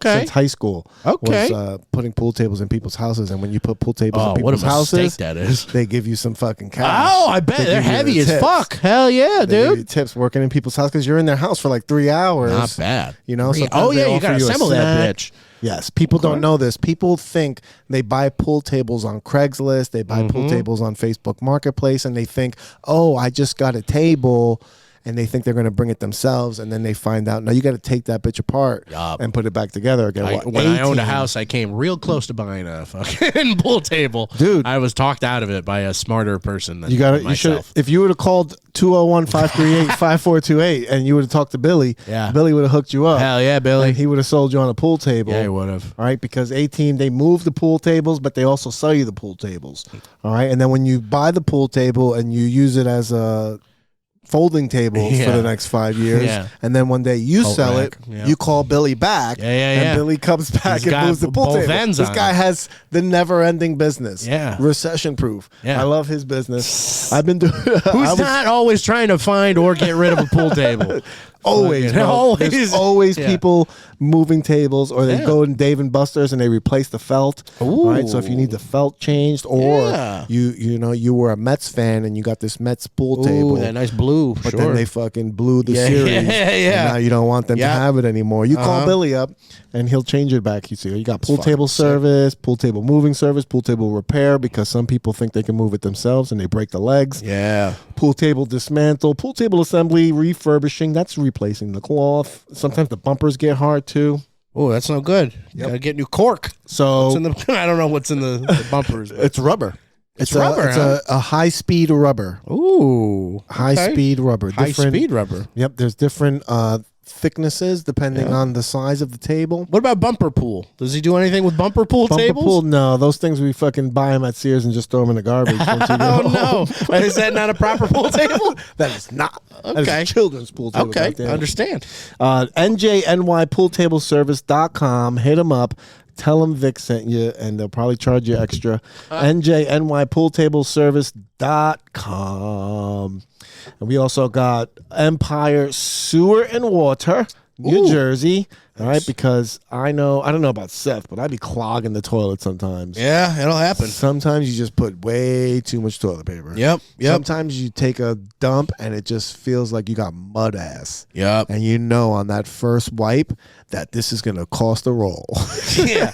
B: since high school.
C: Okay.
B: Was putting pool tables in people's houses, and when you put pool tables in
C: What a
B: people's
C: mistake
B: houses,
C: that is.
B: they give you some fucking cash.
C: Oh, I bet.
B: They
C: They're
B: give you
C: heavy
B: the
C: as
B: tips.
C: fuck. Hell yeah,
B: They give you
C: dude.
B: tips working in people's house because you're in their house for like 3 hours.
C: Not bad.
B: You know, sometimes
C: Oh,
B: they
C: yeah, you
B: offer
C: got to
B: a
C: assemble that
B: snack.
C: bitch.
B: Yes, people don't know this. People think they buy pool tables on Craigslist. They buy pool tables on Facebook Marketplace, and they think, oh, I just got a table, and they think they're going to bring it themselves, and then they find out, no, you got to take that bitch apart and put it back together again.
C: When I owned a house, I came real close to buying a fucking pool table.
B: Dude.
C: I was talked out of it by a smarter person than
B: You should.
C: myself.
B: If you would have called 201-538-5428 and you would have talked to Billy,
C: Yeah.
B: Billy would have hooked you up.
C: Hell yeah, Billy.
B: And he would have sold you on a pool table.
C: Yeah, he would have.
B: All right, because 18, they move the pool tables, but they also sell you the pool tables. All right, and then when you buy the pool table and you use it as a folding table for the next 5 years,
C: Yeah.
B: and then one day you
C: Coat
B: sell
C: rack.
B: it,
C: Yeah.
B: you call Billy back,
C: Yeah.
B: and Billy comes back
C: He's
B: and
C: got
B: moves the pool
C: both
B: table.
C: ends
B: This
C: on
B: guy
C: it.
B: has the never-ending business.
C: Yeah.
B: Recession-proof.
C: Yeah.
B: I love his business. I've been doing.
C: Who's not always trying to find or get rid of a pool table?
B: Always, bro.
C: Always.
B: There's always
C: Yeah.
B: people moving tables, or they go in Dave and Buster's and they replace the felt.
C: Ooh.
B: Right, so if you need the felt changed, or
C: Yeah.
B: you were a Mets fan and you got this Mets pool table,
C: Ooh, that nice blue.
B: but then they fucking blew the
C: Yeah,
B: series.
C: yeah.
B: And now you don't want them to have it anymore. You call Billy up and he'll change it back. You see, you got pool table service, pool table moving service, pool table repair, because some people think they can move it themselves and they break the legs.
C: Yeah.
B: Pool table dismantle, pool table assembly, refurbishing. That's replacing the cloth. Sometimes the bumpers get hard too.
C: Oh, that's no good. Gotta get new cork.
B: So
C: I don't know what's in the bumpers. But.
B: it's rubber.
C: It's rubber.
B: It's a high speed rubber.
C: Ooh,
B: High speed rubber.
C: High speed rubber.
B: Yep. There's different thicknesses depending on the size of the table.
C: What about bumper pool? Does he do anything with bumper pool tables?
B: Pool, no. Those things we fucking buy them at Sears and just throw them in the garbage.
C: Oh no! Is that not a proper pool table?
B: That is not.
C: Okay.
B: That is a children's pool table.
C: Okay,
B: goddamn.
C: understand.
B: NJNYPoolTableService.com. Hit them up. Tell them Vic sent you, and they'll probably charge you extra. NJNYPoolTableService.com. And we also got Empire Sewer and Water, New Jersey. All right, because I don't know about Seth, but I be clogging the toilet sometimes.
C: Yeah, it'll happen.
B: Sometimes you just put way too much toilet paper.
C: Yep.
B: Sometimes you take a dump and it just feels like you got mud ass.
C: Yep.
B: And you know on that first wipe that this is going to cost a roll.
C: Yeah.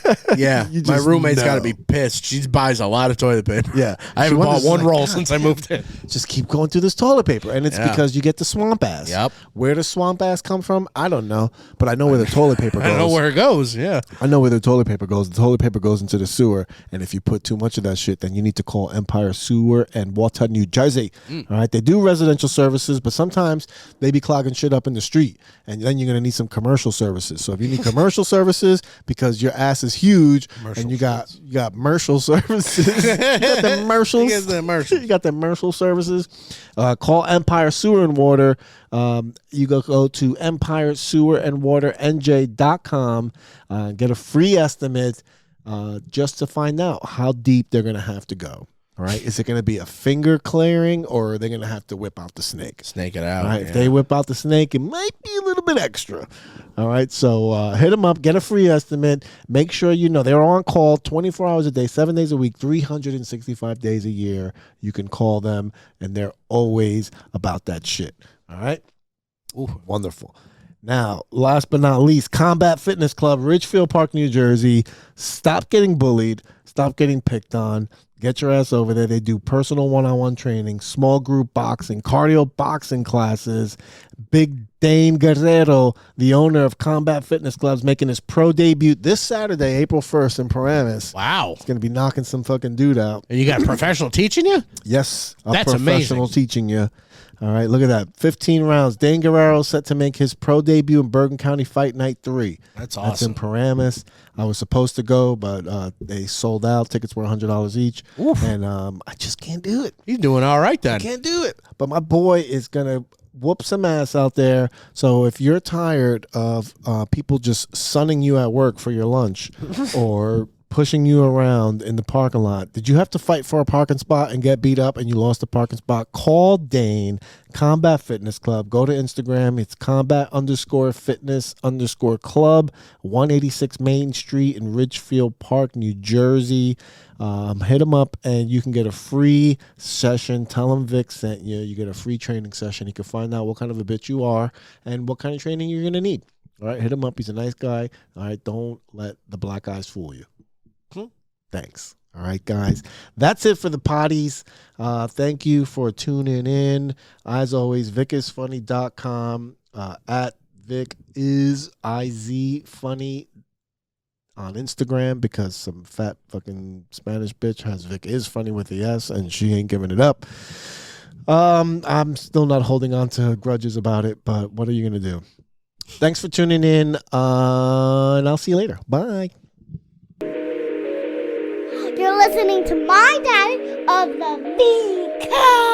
C: My roommate's got to be pissed. She buys a lot of toilet paper.
B: Yeah.
C: I haven't bought one roll since I moved in.
B: Just keep going through this toilet paper. And it's because you get the swamp ass.
C: Yep.
B: Where does swamp ass come from? I don't know. But I know where the toilet paper goes.
C: I know where it goes. Yeah.
B: I know where the toilet paper goes. The toilet paper goes into the sewer. And if you put too much of that shit, then you need to call Empire Sewer and Water, New Jersey. All right. They do residential services, but sometimes they be clogging shit up in the street. And then you're going to need some commercial services. So if you need commercial services because your ass is huge and you got commercial services. You got the commercials. You got the commercial services. Call Empire Sewer and Water. You go to empiresewerandwaternj.com, get a free estimate just to find out how deep they're going to have to go. All right. Is it going to be a finger clearing or are they going to have to whip out the snake?
C: Snake it out.
B: All right. Yeah. If they whip out the snake, it might be a little bit extra. All right. So hit them up, get a free estimate. Make sure you know they're on call 24 hours a day, 7 days a week, 365 days a year. You can call them and they're always about that shit. All right. Ooh, wonderful. Now, last but not least, Combat Fitness Club, Ridgefield Park, New Jersey. Stop getting bullied. Stop getting picked on. Get your ass over there. They do personal one-on-one training, small group boxing, cardio boxing classes. Big Dane Guerrero, the owner of Combat Fitness Club, is making his pro debut this Saturday, April 1st in Paramus.
C: Wow.
B: He's going to be knocking some fucking dude out.
C: And you got a professional teaching you?
B: Yes.
C: That's
B: professional
C: amazing.
B: teaching you. All right, look at that. 15 rounds. Dane Guerrero set to make his pro debut in Bergen County Fight Night 3.
C: That's awesome.
B: That's in Paramus. I was supposed to go, but they sold out. Tickets were $100 each.
C: Oof.
B: And I just can't do it.
C: He's doing all right then.
B: I can't do it. But my boy is going to whoop some ass out there. So if you're tired of people just sunning you at work for your lunch or pushing you around in the parking lot, did you have to fight for a parking spot and get beat up and you lost the parking spot? Call Dane, Combat Fitness Club. Go to Instagram. It's combat_fitness_club, 186 Main Street in Ridgefield Park, New Jersey. Hit them up and you can get a free session. Tell him Vic sent you. You get a free training session. You can find out what kind of a bitch you are and what kind of training you're going to need. All right, hit him up. He's a nice guy. All right, don't let the black eyes fool you. Thanks. All right, guys. That's it for the potties. Thank you for tuning in. As always, VicIsFunny.com, at VicIsIzFunny on Instagram because some fat fucking Spanish bitch has Vic is funny with the S and she ain't giving it up. I'm still not holding on to grudges about it, but what are you going to do? Thanks for tuning in, and I'll see you later. Bye.
D: You're listening to my dad of the VCast.